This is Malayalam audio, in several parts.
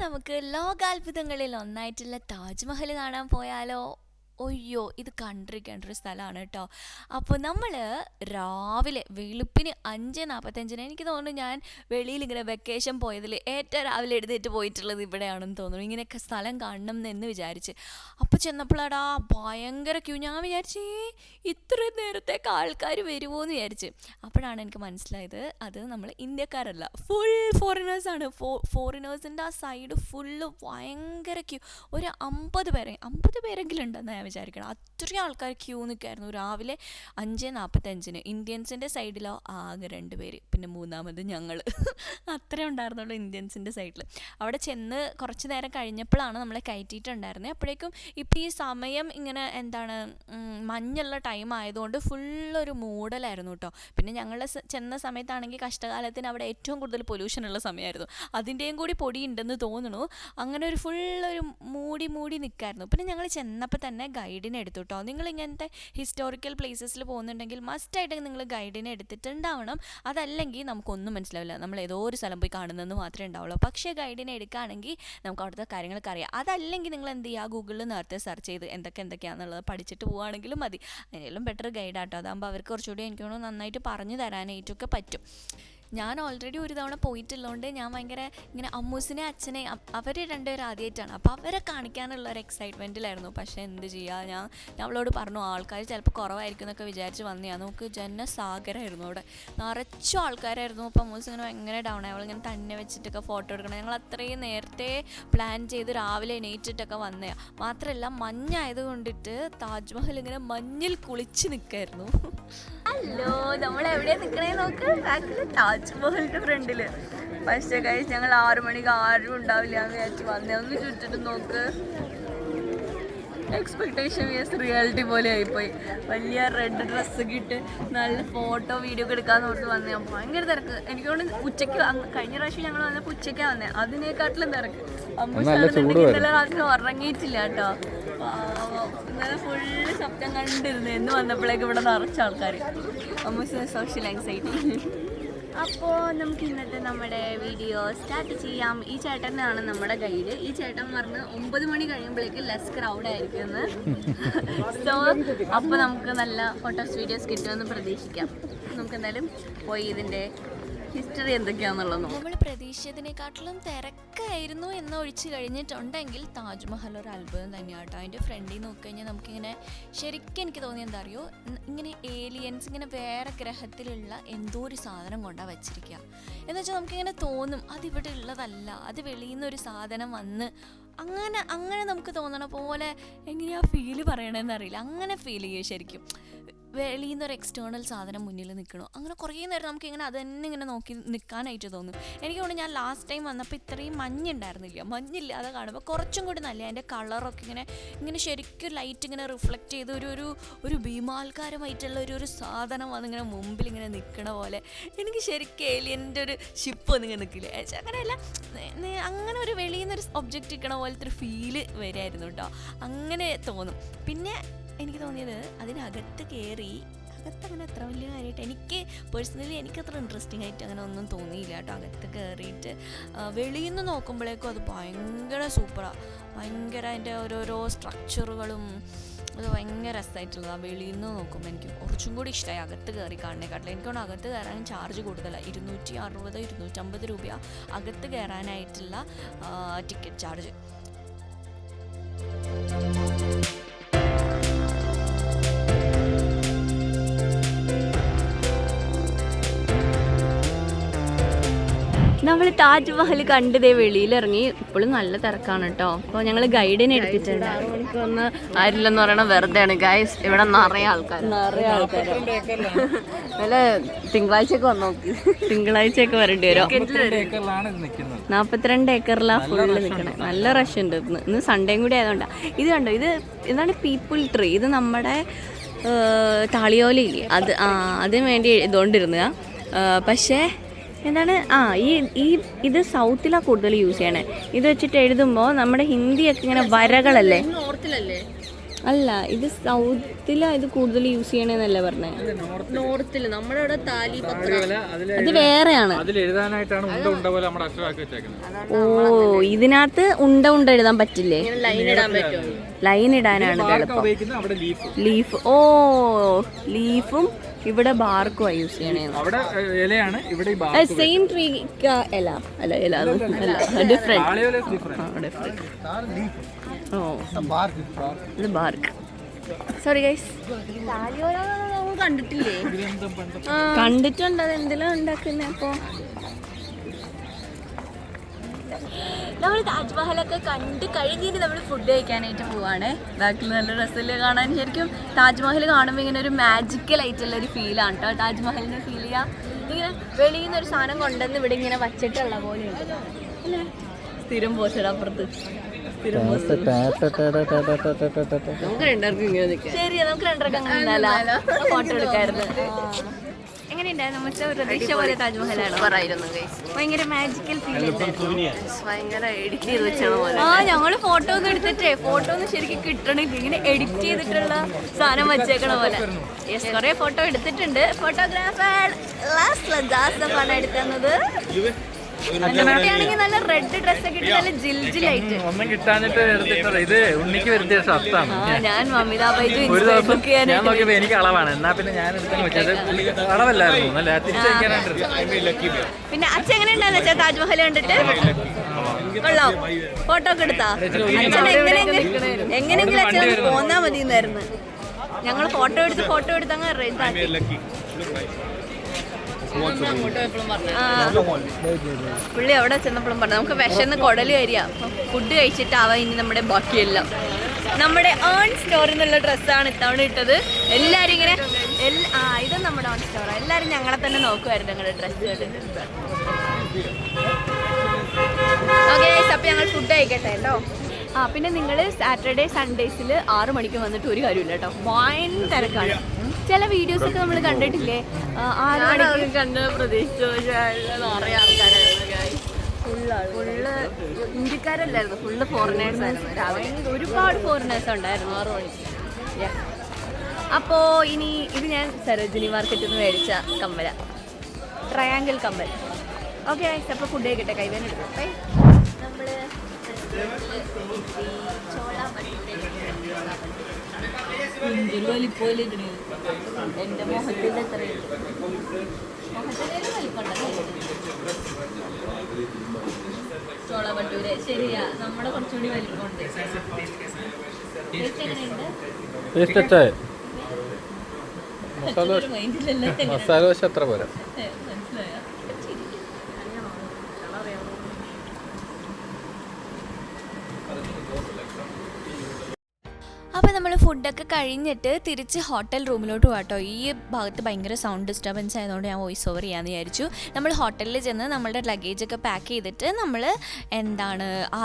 നമുക്ക് ലോകാത്ഭുതങ്ങളിൽ ഒന്നായിട്ടുള്ള താജ്മഹൽ കാണാൻ പോയാലോ? ഒയ്യോ, ഇത് കണ്ടിരിക്കേണ്ട ഒരു സ്ഥലമാണ് കേട്ടോ. അപ്പോൾ നമ്മൾ രാവിലെ വെളുപ്പിന് 5:45 എനിക്ക് തോന്നുന്നു ഞാൻ വെളിയിൽ ഇങ്ങനെ വെക്കേഷൻ പോയതിൽ ഏറ്റവും രാവിലെ എഴുന്നേറ്റ് പോയിട്ടുള്ളത് ഇവിടെയാണെന്ന് തോന്നുന്നു. ഇങ്ങനെയൊക്കെ സ്ഥലം കാണണം എന്ന് വിചാരിച്ച് അപ്പോൾ ചെന്നപ്പോഴാടാ ഭയങ്കര ക്യൂ. ഞാൻ വിചാരിച്ചേ ഇത്രയും നേരത്തേക്ക് ആൾക്കാർ വരുമോ എന്ന് വിചാരിച്ച്. അപ്പോഴാണ് എനിക്ക് മനസ്സിലായത് അത് നമ്മൾ ഇന്ത്യക്കാരല്ല, ഫുൾ ഫോറിനേഴ്സാണ്. ഫോറിനേഴ്സിൻ്റെ ആ സൈഡ് ഫുള്ള് ഭയങ്കര ക്യൂ. ഒരു 50 പേരെങ്കിലും ഉണ്ടെന്ന് ഞാൻ വിചാരിക്കണം. അത്രയും ആൾക്കാർ ക്യൂ നിൽക്കായിരുന്നു രാവിലെ 5:45. ഇന്ത്യൻസിൻ്റെ സൈഡിലോ ആകെ 2 പേര്, പിന്നെ മൂന്നാമത് ഞങ്ങൾ. അത്രേ ഉണ്ടായിരുന്നുള്ളൂ ഇന്ത്യൻസിൻ്റെ സൈഡിൽ. അവിടെ ചെന്ന് കുറച്ച് നേരം കഴിഞ്ഞപ്പോഴാണ് നമ്മളെ കയറ്റിയിട്ടുണ്ടായിരുന്നത്. അപ്പോഴേക്കും ഇപ്പം ഈ സമയം ഇങ്ങനെ എന്താണ് മഞ്ഞുള്ള ടൈം ആയതുകൊണ്ട് ഫുള്ളൊരു മൂടലായിരുന്നു കേട്ടോ. പിന്നെ ഞങ്ങൾ ചെന്ന സമയത്താണെങ്കിൽ കഷ്ടകാലത്തിന് അവിടെ ഏറ്റവും കൂടുതൽ പൊല്യൂഷനുള്ള സമയമായിരുന്നു. അതിൻ്റെയും കൂടി പൊടി ഉണ്ടെന്ന് തോന്നുന്നു. അങ്ങനെ ഒരു ഫുള്ളൊരു മൂടി നിൽക്കായിരുന്നു. പിന്നെ ഞങ്ങൾ ചെന്നപ്പോൾ തന്നെ ഗൈഡിനെ എടുത്തു കേട്ടോ. നിങ്ങൾ ഇങ്ങനത്തെ ഹിസ്റ്റോറിക്കൽ പ്ലേസസിൽ പോകുന്നുണ്ടെങ്കിൽ മസ്റ്റായിട്ട് നിങ്ങൾ ഗൈഡിനെ എടുത്തിട്ടുണ്ടാവണം. അതല്ലെങ്കിൽ നമുക്കൊന്നും മനസ്സിലാവില്ല. നമ്മൾ ഏതോ ഒരു സ്ഥലം പോയി കാണുന്നതെന്ന് മാത്രമേ ഉണ്ടാവുള്ളൂ. പക്ഷേ ഗൈഡിനെ എടുക്കുകയാണെങ്കിൽ നമുക്ക് അവിടുത്തെ കാര്യങ്ങളൊക്കെ അറിയാം. അതല്ലെങ്കിൽ നിങ്ങൾ എന്ത് ചെയ്യുക, ഗൂഗിളിൽ നേരത്തെ സെർച്ച് ചെയ്ത് എന്തൊക്കെയാണെന്നുള്ളത് പഠിച്ചിട്ട് പോവുകയാണെങ്കിലും മതി. അതിനെല്ലാം ബെറ്റർ ഗൈഡാട്ടോ. അതാകുമ്പോൾ അവർക്ക് കുറച്ചുകൂടി എനിക്ക് തോന്നുന്നു നന്നായിട്ട് പറഞ്ഞു തരാനായിട്ടൊക്കെ പറ്റും. ഞാൻ ഓൾറെഡി ഒരു തവണ പോയിട്ടുള്ളതുകൊണ്ട് ഞാൻ ഭയങ്കര ഇങ്ങനെ അമ്മൂസിനെ അച്ഛനെ അവർ രണ്ടുപേരും ആദ്യമായിട്ടാണ്. അപ്പോൾ അവരെ കാണിക്കാനുള്ള ഒരു എക്സൈറ്റ്മെൻറ്റിലായിരുന്നു. പക്ഷേ എന്ത് ചെയ്യുക, ഞാൻ അവളോട് പറഞ്ഞു ആൾക്കാർ ചിലപ്പോൾ കുറവായിരിക്കും എന്നൊക്കെ വിചാരിച്ച് വന്നതാണ്. നമുക്ക് ജനസാഗരമായിരുന്നു അവിടെ, നിറച്ചും ആൾക്കാരായിരുന്നു. അപ്പോൾ അമ്മൂസ് ഇങ്ങനെ ഭയങ്കര ഡൗൺ ആയി. അവളിങ്ങനെ തന്നെ വെച്ചിട്ടൊക്കെ ഫോട്ടോ എടുക്കണം. ഞങ്ങൾ അത്രയും നേരത്തെ പ്ലാൻ ചെയ്ത് രാവിലെ എണീറ്റിട്ടൊക്കെ വന്നതാണ്. മാത്രമല്ല മഞ്ഞായത് കൊണ്ടിട്ട് താജ്മഹൽ ഇങ്ങനെ മഞ്ഞിൽ കുളിച്ച് നിൽക്കായിരുന്നു. ഹലോ, നമ്മൾ എവിടെയാണ് നിൽക്കണേ നോക്ക്, ബാക്കിൽ താജ്മഹലിൻ്റെ ഫ്രണ്ടിൽ. പക്ഷേ കഴിച്ച് ഞങ്ങൾ 6 മണിക്ക് ആരും ഉണ്ടാവില്ല എന്ന് വിചാരിച്ച് വന്നേ. ഒന്ന് ചുറ്റിട്ട് നോക്ക്, എക്സ്പെക്ടേഷൻ വിയസ് റിയാലിറ്റി പോലെ ആയിപ്പോയി. വലിയ റെഡ് ഡ്രസ്സൊക്കെ ഇട്ട് നല്ല ഫോട്ടോ വീഡിയോ ഒക്കെ എടുക്കാമെന്ന് ഓർത്ത് വന്നേ. ഭയങ്കര തിരക്ക്. എനിക്ക് തോന്നുന്നു ഉച്ചയ്ക്ക് കഴിഞ്ഞ പ്രാവശ്യം ഞങ്ങൾ വന്നപ്പോൾ ഉച്ചയ്ക്കാണ് വന്നത്. അതിനേക്കാട്ടിലും തിരക്ക്. ഇന്നലെ രാത്രി ഉറങ്ങിയിട്ടില്ല കേട്ടോ. ഇന്നലെ ഫുള്ള് ശബ്ദം കണ്ടിരുന്നു. എന്ന് വന്നപ്പോഴേക്കും ഇവിടെ നിറച്ച ആൾക്കാർ. അമ്മൂസിന് സോഷ്യൽ ആങ്സൈറ്റി. അപ്പോൾ നമുക്ക് ഇന്നത്തെ നമ്മുടെ വീഡിയോ സ്റ്റാർട്ട് ചെയ്യാം. ഈ ചേട്ടനാണ് നമ്മുടെ ഗൈഡ്. ഈ ചേട്ടൻ പറഞ്ഞ് 9 മണി കഴിയുമ്പോഴേക്കും ലെസ് ക്രൗഡ് ആയിരിക്കുമെന്ന്. സോ അപ്പോൾ നമുക്ക് നല്ല ഫോട്ടോസ് വീഡിയോസ് കിട്ടുമെന്ന് പ്രതീക്ഷിക്കാം. നമുക്ക് എന്തായാലും പോയി ഇതിൻ്റെ ഹിസ്റ്ററി എന്തൊക്കെയാണെന്നുള്ളത് നമ്മൾ പ്രതീക്ഷിച്ചതിനെക്കാട്ടിലും തിരക്കായിരുന്നു എന്ന് ഒഴിച്ച് കഴിഞ്ഞിട്ടുണ്ടെങ്കിൽ താജ്മഹൽ ഒരു അത്ഭുതം തന്നെയാണ് കേട്ടോ. അതിൻ്റെ ഫ്രണ്ടിൽ നോക്കിക്കഴിഞ്ഞാൽ നമുക്കിങ്ങനെ ശരിക്കും എനിക്ക് തോന്നിയത് എന്താ അറിയോ, ഇങ്ങനെ ഏലിയൻസ് ഇങ്ങനെ വേറെ ഗ്രഹത്തിലുള്ള എന്തോ ഒരു സാധനം കൊണ്ടാണ് വെച്ചിരിക്കുക എന്ന് വെച്ചാൽ നമുക്കിങ്ങനെ തോന്നും അതിവിടെ ഉള്ളതല്ല, അത് വെളിയിൽ നിന്നൊരു സാധനം വന്ന് അങ്ങനെ നമുക്ക് തോന്നണ പോലെ എങ്ങനെയാ ഫീല് പറയണമെന്ന് അറിയില്ല. അങ്ങനെ ഫീൽ ചെയ്യും ശരിക്കും. വെളിയിൽ നിന്നൊരു എക്സ്റ്റേണൽ സാധനം മുന്നിൽ നിൽക്കണോ, അങ്ങനെ കുറേ നേരം നമുക്ക് ഇങ്ങനെ അത് തന്നെ ഇങ്ങനെ നോക്കി നിൽക്കാനായിട്ട് തോന്നും. എനിക്ക് തോന്നുന്നു ഞാൻ ലാസ്റ്റ് ടൈം വന്നപ്പോൾ ഇത്രയും മഞ്ഞില്ലാതെ കാണുമ്പോൾ കുറച്ചും കൂടി നല്ല അതിൻ്റെ കളറൊക്കെ ഇങ്ങനെ ശരിക്കും ലൈറ്റ് ഇങ്ങനെ റിഫ്ലക്റ്റ് ചെയ്ത് ഒരു ഭീമാൽക്കാരമായിട്ടുള്ള ഒരു സാധനം വന്നിങ്ങനെ മുമ്പിൽ ഇങ്ങനെ നിൽക്കണ പോലെ. എനിക്ക് ശരിക്കും ഏലിയൻ്റെ ഒരു ഷിപ്പ് ഒന്നിങ്ങനെ നിൽക്കില്ലേ, അങ്ങനെയല്ല, അങ്ങനെ ഒരു വെളിയിൽ നിന്നൊരു ഒബ്ജക്റ്റ് നിൽക്കണ പോലത്തെ ഒരു ഫീല് വരായിരുന്നു കേട്ടോ. അങ്ങനെ തോന്നും. പിന്നെ എനിക്ക് തോന്നിയത് അതിനകത്ത് കയറി അങ്ങനെ അത്ര വലിയ കാര്യമായിട്ട് എനിക്ക് പേഴ്സണലി എനിക്കത്ര ഇൻട്രസ്റ്റിംഗ് ആയിട്ട് അങ്ങനെ ഒന്നും തോന്നിയില്ല കേട്ടോ. അകത്ത് കയറിയിട്ട് വെളിയിൽ നിന്ന് നോക്കുമ്പോഴേക്കും അത് ഭയങ്കര സൂപ്പറാണ്. ഭയങ്കര അതിൻ്റെ ഓരോരോ സ്ട്രക്ചറുകളും അത് ഭയങ്കര രസമായിട്ടുള്ളതാണ്. വെളിയിൽ നിന്ന് നോക്കുമ്പോൾ എനിക്ക് കുറച്ചും കൂടി ഇഷ്ടമായി അകത്ത് കയറി കാണുന്നതിനെക്കാട്ടിലും. എനിക്കൊന്ന് അകത്ത് കയറാൻ ചാർജ് കൂടുതലാണ്. 260-250 രൂപ അകത്ത് കയറാനായിട്ടുള്ള ടിക്കറ്റ് ചാർജ്. നമ്മൾ താജ്മഹൽ കണ്ടതേ വെളിയിലിറങ്ങി. ഇപ്പോഴും നല്ല തിരക്കാണ് കേട്ടോ. അപ്പോൾ ഞങ്ങൾ ഗൈഡിനെ എടുത്തിട്ടുണ്ട്. 6 മണിക്ക് വന്ന് ആരില്ലെന്ന് പറയണ വെറുതെയാണ് ഗൈസ്. ഇവിടെ നിറയെ ആൾക്കാർ നല്ല തിങ്കളാഴ്ചയൊക്കെ വന്ന് നോക്കി. തിങ്കളാഴ്ചയൊക്കെ വരേണ്ടി വരും. 42 ഏക്കറിലാണ് ഫുള്ള് നിൽക്കണേ. നല്ല റഷ് ഉണ്ട്. ഇന്ന് സൺഡേയും കൂടി ആയതുകൊണ്ടാണ്. ഇത് കണ്ടോ, ഇതാണ് പീപ്പിൾ ട്രീ. ഇത് നമ്മുടെ താളിയോലയില്ലേ, അതിന് വേണ്ടി ഇതുകൊണ്ടിരുന്നതാണ്. പക്ഷേ എന്താണ് ഇത് സൗത്തിലാണ് കൂടുതൽ യൂസ് ചെയ്യണേ. ഇത് വെച്ചിട്ട് എഴുതുമ്പോൾ നമ്മുടെ ഹിന്ദിയൊക്കെ ഇങ്ങനെ വരകളല്ലേ, അല്ല ഇത് സൗത്തിലാ ഇത് കൂടുതൽ യൂസ് ചെയ്യണേന്നല്ലേ പറഞ്ഞേ? നോർത്തിൽ നമ്മുടെ ഇവിടെ താലി അത് വേറെയാണ്. ഓ, ഇതിനകത്ത് ഉണ്ട എഴുതാൻ പറ്റില്ലേ? ലൈൻ ഇടാനാണ് എളുപ്പം. ലീഫ്. ഓ, ലീഫും ഇവിടെ ബാർക്കും യൂസ് ചെയ്യണേ. സെയിം ട്രീ ഇല അല്ല, ഇല അല്ല, ഡിഫറെന്റ്. ഓ, ഇത് ബാർക്ക്. സോറി ഗൈസ്, കണ്ടിട്ടില്ലേ? കണ്ടിട്ടുണ്ട്. അത് എന്തെല്ലാം ഉണ്ടാക്കുന്നേ? അപ്പോ നമ്മൾ താജ്മഹലൊക്കെ കണ്ട് കഴിഞ്ഞിട്ട് നമ്മൾ ഫുഡ് കഴിക്കാനായിട്ട് പോവാണ്. ബാക്കിൽ നല്ല രസമില്ല കാണാൻ. ശരിക്കും താജ്മഹൽ കാണുമ്പോൾ ഇങ്ങനെ ഒരു മാജിക്കൽ ആയിട്ടുള്ള ഒരു ഫീലാണ് കേട്ടോ താജ്മഹലിനെ ഫീൽ ചെയ്യാം. ഇങ്ങനെ വെളിയിൽ നിന്ന് ഒരു സാധനം കൊണ്ടുവന്ന് ഇവിടെ ഇങ്ങനെ വച്ചിട്ടുള്ള പോലെ ഉണ്ട് അല്ലേ? സ്ഥിരം പോസ്റ്റർ അപ്പുറത്ത് നമുക്ക് രണ്ടാർക്കും ഇങ്ങനെ നിൽക്കാം. ശരിയാ, നമുക്ക് രണ്ടാർക്കും അങ്ങനെ ഫോട്ടോ എടുക്കായിരുന്നു. എങ്ങനെയുണ്ടായിരുന്നു? നമുക്ക് പ്രതീക്ഷ പോലെ താജ്മഹലാണ് പറയായിരുന്നു. ഭയങ്കര മാജിക്കൽ ഫീൽ ഭയങ്കര എഡിറ്റ് ചെയ്ത് വെച്ചാണ് പോലെ. ആ, ഞങ്ങള് ഫോട്ടോ ഒന്നും എടുത്തിട്ടേ ഫോട്ടോ ഒന്നും ശരിക്കും കിട്ടണില്ല. ഇങ്ങനെ എഡിറ്റ് ചെയ്തിട്ടുള്ള സാധനം വെച്ചേക്കണ പോലെ. യെസ്, കുറെ ഫോട്ടോ എടുത്തിട്ടുണ്ട്. ഫോട്ടോഗ്രാഫർ ആണ് എടുക്കുന്നത്. നല്ല റെഡ് ഡ്രസ് ഒക്കെ ഇട്ട് നല്ല ജിൽജിലായിട്ട് ഒന്നും കിട്ടാഞ്ഞിട്ട് ഇത് ഉണ്ണിക്ക് വരുത്തിയ ഷർട്ടാണ്. ഞാൻ മമിത ബൈജു എനിക്ക് അളവാണ്. എന്നാ പിന്നെ ഞാൻ അളവല്ലായിരുന്നു. പിന്നെ അച്ഛൻ എങ്ങനെ ഉണ്ടായിരുന്നു അച്ഛാ താജ്മഹൽ കണ്ടിട്ട്? കൊള്ളാം. ഫോട്ടോ ഒക്കെ എടുത്താ? അച്ഛൻ എങ്ങനെയെങ്കിലും അച്ഛൻ പോന്നാ മതി എന്നായിരുന്നു. ഞങ്ങൾ ഫോട്ടോ എടുത്ത് അങ്ങ് റെഡാക്കി. പുള്ളി അവിടെ ചെന്നപ്പോഴും പറഞ്ഞു നമുക്ക് വിശന്ന് കുടല് വരിക, ഫുഡ് കഴിച്ചിട്ടാവാം ഇനി നമ്മുടെ ബാക്കിയെല്ലാം. നമ്മുടെ ഓൺ സ്റ്റോറിൽ നിന്നുള്ള ഡ്രസ്സാണ് ഇത്തവണ ഇട്ടത്. എല്ലാവരും ഇങ്ങനെ ഇത് നമ്മുടെ ഓൺ സ്റ്റോറാണ്. എല്ലാവരും ഞങ്ങളെ തന്നെ നോക്കുമായിരുന്നു ഞങ്ങളുടെ ഡ്രസ്സ് കണ്ടിട്ട്. ഓക്കെ, അപ്പം ഞങ്ങൾ ഫുഡ് കഴിക്കട്ടെ കേട്ടോ. പിന്നെ നിങ്ങൾ സാറ്റർഡേ സൺഡേസിൽ 6 മണിക്ക് വന്നിട്ട് ഒരു കാര്യമില്ല കേട്ടോ, ഭയങ്കര തിരക്കാണ്. ചില വീഡിയോസ് ഒക്കെ നമ്മൾ കണ്ടിട്ടില്ലേ, 6 മണിക്ക് കണ്ട് പ്രതീക്ഷിച്ചു. നിറയെ ആൾക്കാരായിരുന്നു. ഫുള്ള് ഇന്ത്യക്കാരല്ലായിരുന്നു, ഫുള്ള് ഫോറിനേഴ്സ് ആയിരുന്നു. ഒരുപാട് ഫോറിനേഴ്സ് ഉണ്ടായിരുന്നു 6 മണിക്ക്. അപ്പോൾ ഇനി ഇത് ഞാൻ സരോജിനി മാർക്കറ്റിൽ നിന്ന് മേടിച്ച കമ്മല, ട്രയാങ്കിൾ കമ്മൽ. ഓക്കെ, അപ്പോൾ ഫുഡ് കഴിക്കട്ടെ, കൈവേന എടുക്കട്ടെ. നമ്മൾ എൻ്റെ മുഖത്തിൻ്റെ എത്രയുണ്ട്? മുഖത്തിൻ്റെ വലിപ്പമുണ്ടല്ലോ ചോള ഭട്ടൂര്. ശരിയാ, നമ്മുടെ കുറച്ചുകൂടി വലിപ്പമുണ്ട്. മസാല ദോശ അത്ര പോരാ. അപ്പോൾ നമ്മൾ ഫുഡൊക്കെ കഴിഞ്ഞിട്ട് തിരിച്ച് ഹോട്ടൽ റൂമിലോട്ട് പോകാട്ടോ. ഈ ഭാഗത്ത് ഭയങ്കര സൗണ്ട് ഡിസ്റ്റർബൻസ് ആയതുകൊണ്ട് ഞാൻ വോയിസ് ഓവർ ചെയ്യാമെന്ന് വിചാരിച്ചു. നമ്മൾ ഹോട്ടലിൽ ചെന്ന് നമ്മളുടെ ലഗേജൊക്കെ പാക്ക് ചെയ്തിട്ട് നമ്മൾ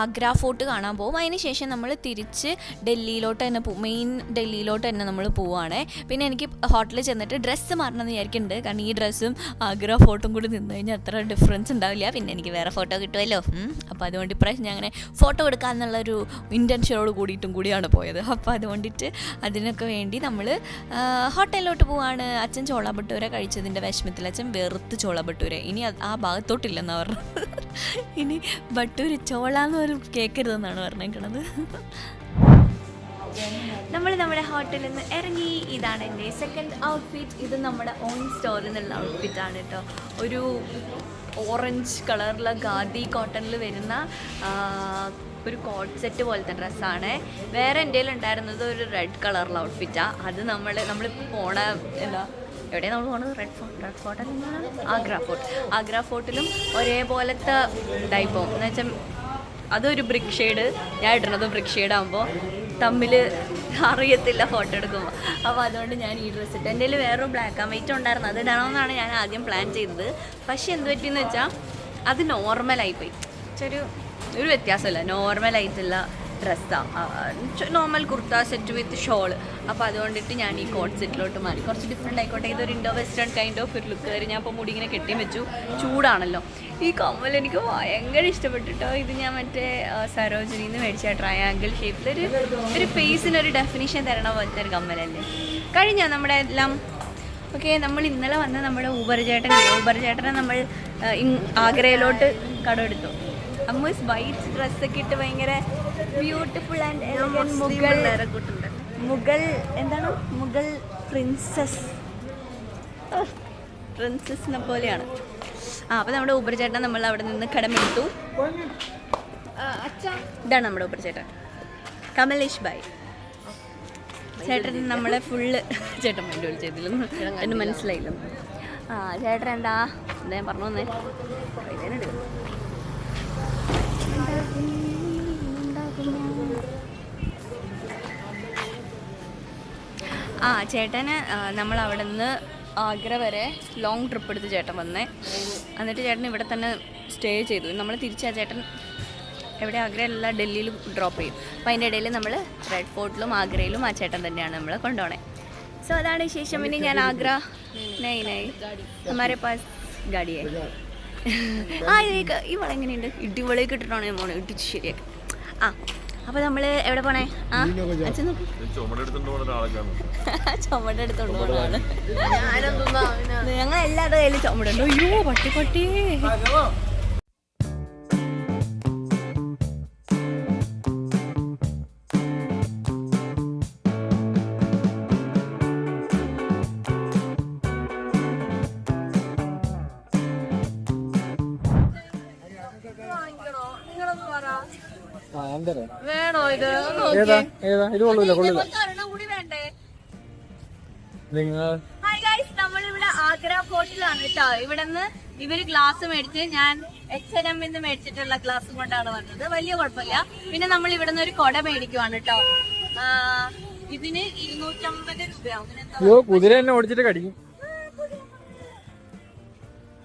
ആഗ്ര ഫോർട്ട് കാണാൻ പോകും. അതിന് ശേഷം നമ്മൾ തിരിച്ച് ഡൽഹിയിലോട്ട് തന്നെ മെയിൻ ഡൽഹിയിലോട്ട് തന്നെ നമ്മൾ പോവുകയാണേ. പിന്നെ എനിക്ക് ഹോട്ടലിൽ ചെന്നിട്ട് ഡ്രസ്സ് മാറണമെന്ന് വിചാരിക്കുന്നുണ്ട്. കാരണം ഈ ഡ്രസ്സും ആഗ്ര ഫോർട്ടും കൂടി നിന്ന് കഴിഞ്ഞാൽ അത്ര ഡിഫറൻസ് ഉണ്ടാവില്ല. പിന്നെ എനിക്ക് വേറെ ഫോട്ടോ കിട്ടുമല്ലോ. അപ്പോൾ അതുകൊണ്ട് ഇപ്രാവശ്യം ഞാൻ അങ്ങനെ ഫോട്ടോ എടുക്കാമെന്നുള്ളൊരു ഇൻറ്റൻഷനോട് കൂടിയാണ് പോയത്. അപ്പോൾ അതുകൊണ്ടിട്ട് അതിനൊക്കെ വേണ്ടി നമ്മൾ ഹോട്ടലിലോട്ട് പോവാണ്. അച്ഛൻ ചോള ഭട്ടൂര കഴിച്ചതിൻ്റെ വിഷമത്തിൽ അച്ഛൻ വെറുത്ത് ചോള ഭട്ടൂര ഇനി ആ ഭാഗത്തോട്ടില്ലെന്നാണ് പറഞ്ഞത്. ഇനി ഭട്ടൂര് ചോളാന്ന് ഒരു കേൾക്കരുതെന്നാണ് പറഞ്ഞേക്കണത്. നമ്മൾ നമ്മുടെ ഹോട്ടലിൽ നിന്ന് ഇറങ്ങി. ഇതാണ് എൻ്റെ സെക്കൻഡ് ഔട്ട്ഫിറ്റ്. ഇത് നമ്മുടെ ഓൺ സ്റ്റോറിൽ നിന്നുള്ള ഔട്ട്ഫിറ്റാണ് കേട്ടോ. ഒരു ഓറഞ്ച് കളറിലെ ഖാദി കോട്ടണിൽ വരുന്ന ഒരു കോട്ട് സെറ്റ് പോലത്തെ ഡ്രസ്സാണ്. വേറെ എൻ്റെ ഉണ്ടായിരുന്നത് ഒരു റെഡ് കളറിലെ ഔട്ട്ഫിറ്റാണ്. അത് നമ്മളിപ്പോൾ പോണ എവിടെയാണ് നമ്മൾ പോകുന്നത്? റെഡ് ഫോർട്ട് എന്താണ്? ആഗ്ര ഫോർട്ടിലും ഒരേപോലത്തെ ഇതായിപ്പോവും. എന്ന് വെച്ചാൽ അതൊരു ബ്രിക്ക് ഷെയ്ഡ്, ഞാൻ ഇടുന്നത് ബ്രിക്ക് ഷെയ്ഡാകുമ്പോൾ തമ്മിൽ അറിയത്തില്ല ഫോട്ടോ എടുക്കുമ്പോൾ. അപ്പോൾ അതുകൊണ്ട് ഞാൻ ഈ ഡ്രസ്സ് ഇട്ട്. എൻ്റെ കയ്യിൽ വേറൊരു ബ്ലാക്ക് ആൻഡ് വൈറ്റ് ഉണ്ടായിരുന്നു, അത് ഇടണമെന്നാണ് ഞാൻ ആദ്യം പ്ലാൻ ചെയ്തത്. പക്ഷേ എന്ത് പറ്റിയെന്ന് വെച്ചാൽ അത് നോർമലായിപ്പോയി. ഒരു വ്യത്യാസമില്ല, നോർമലായിട്ടുള്ള ഡ്രസ്സാണ്, നോർമൽ കുർത്ത സെറ്റ് വിത്ത് ഷോൾ. അപ്പോൾ അതുകൊണ്ടിട്ട് ഞാൻ ഈ കോട്ട് സെറ്റിലോട്ട് മാറി. കുറച്ച് ഡിഫറെൻ്റ് ആയിക്കോട്ടെ, ഇതൊരു ഇൻഡോ വെസ്റ്റേൺ കൈൻഡ് ഓഫ് ഒരു ലുക്ക് വരും. ഞാൻ ഇപ്പോൾ മുടി ഇങ്ങനെ കെട്ടി വെച്ചു, ചൂടാണല്ലോ. ഈ കമ്മൽ എനിക്ക് ഭയങ്കര ഇഷ്ടപ്പെട്ടിട്ടോ. ഇത് ഞാൻ മറ്റേ സരോജിനിയിൽ നിന്ന് മേടിച്ച ട്രയാങ്കിൾ ഷേപ്പിൽ ഒരു ഫേസിനൊരു ഡെഫിനിഷൻ തരണ പോലത്തെ ഒരു കമ്മലല്ലേ. കഴിഞ്ഞ നമ്മുടെ എല്ലാം ഓക്കെ. നമ്മൾ ഇന്നലെ വന്ന നമ്മുടെ ഊബർ ചേട്ടനെ നമ്മൾ ആഗ്രയിലോട്ട് കടമെടുത്തു. അമ്മൂസ് വൈറ്റ് ഡ്രസ്സൊക്കെ ഇട്ട് ഭയങ്കര ബ്യൂട്ടിഫുൾ ആൻഡ് മുഗൾ എന്താണ് മുഗൾ പ്രിൻസസിനെ പോലെയാണ്. അപ്പോൾ നമ്മുടെ ഊബർ ചേട്ടൻ നമ്മൾ അവിടെ നിന്ന് കടമെടുത്തു. ഇതാണ് നമ്മുടെ ഊബർ ചേട്ടൻ, കമലേഷ് ഭായ് ചേട്ടൻ. നമ്മളെ ഫുള്ള് ചേട്ടൻ വേണ്ടി വിളിച്ചതിലൊന്നും എന്നെ മനസ്സിലായില്ല. ചേട്ടൻ എന്താ ഞാൻ പറഞ്ഞു വന്നേ. ചേട്ടന് നമ്മൾ അവിടെ നിന്ന് ആഗ്ര വരെ ലോങ് ട്രിപ്പ് എടുത്ത് ചേട്ടൻ വന്നേ. എന്നിട്ട് ചേട്ടൻ ഇവിടെ തന്നെ സ്റ്റേ ചെയ്തു. നമ്മൾ തിരിച്ചാ ചേട്ടൻ എവിടെ ആഗ്രയിലല്ല ഡൽഹിയിൽ ഡ്രോപ്പ് ചെയ്യും. അപ്പോൾ അതിൻ്റെ ഇടയിൽ നമ്മൾ റെഡ് ഫോർട്ടിലും ആഗ്രയിലും ആ ചേട്ടൻ തന്നെയാണ് നമ്മൾ കൊണ്ടുപോണേ. സോ അതാണ് ശേഷം. പിന്നെ ഞാൻ ആഗ്ര നൈ ഹമാരെ പാസ് ഗാഡിയെ ഈ വള എങ്ങനെയുണ്ട്, ഇടിവളയൊക്കെ ഇട്ടിട്ടാണ് ഞാൻ പോണേ, ഇട്ടിച്ച് ശരിയാക്കി. അപ്പോൾ നമ്മൾ എവിടെ പോണേ? അച്ഛൻ നോക്കി ചുമടെടുത്തോണ്ട് പോകുന്നതാണ്. ഞങ്ങൾ എല്ലാവരുടെ കയ്യിലും ചുമടുണ്ട്. അയ്യോ പട്ടി വേണോ ഇത്? ഏതാ ഇത്? കൊള്ളൂല നിങ്ങൾ. നമ്മളിവിടെ ആഗ്ര ഫോർട്ടിലാണ് കേട്ടോ. ഇവിടെ നിന്ന് ഇവര് ഗ്ലാസ് മേടിച്ച്, ഞാൻ H&M നിന്ന് മേടിച്ചിട്ടുള്ള ഗ്ലാസ് കൊണ്ടാണ് വന്നത്. വലിയ കുഴപ്പമില്ല. പിന്നെ നമ്മൾ ഇവിടെ നിന്ന് ഒരു കൊട മേടിക്കുവാണ് കേട്ടോ. ഇതിന് 250 രൂപയാവും. കുതിര തന്നെ ഓടിച്ചിട്ട് കടിക്കും.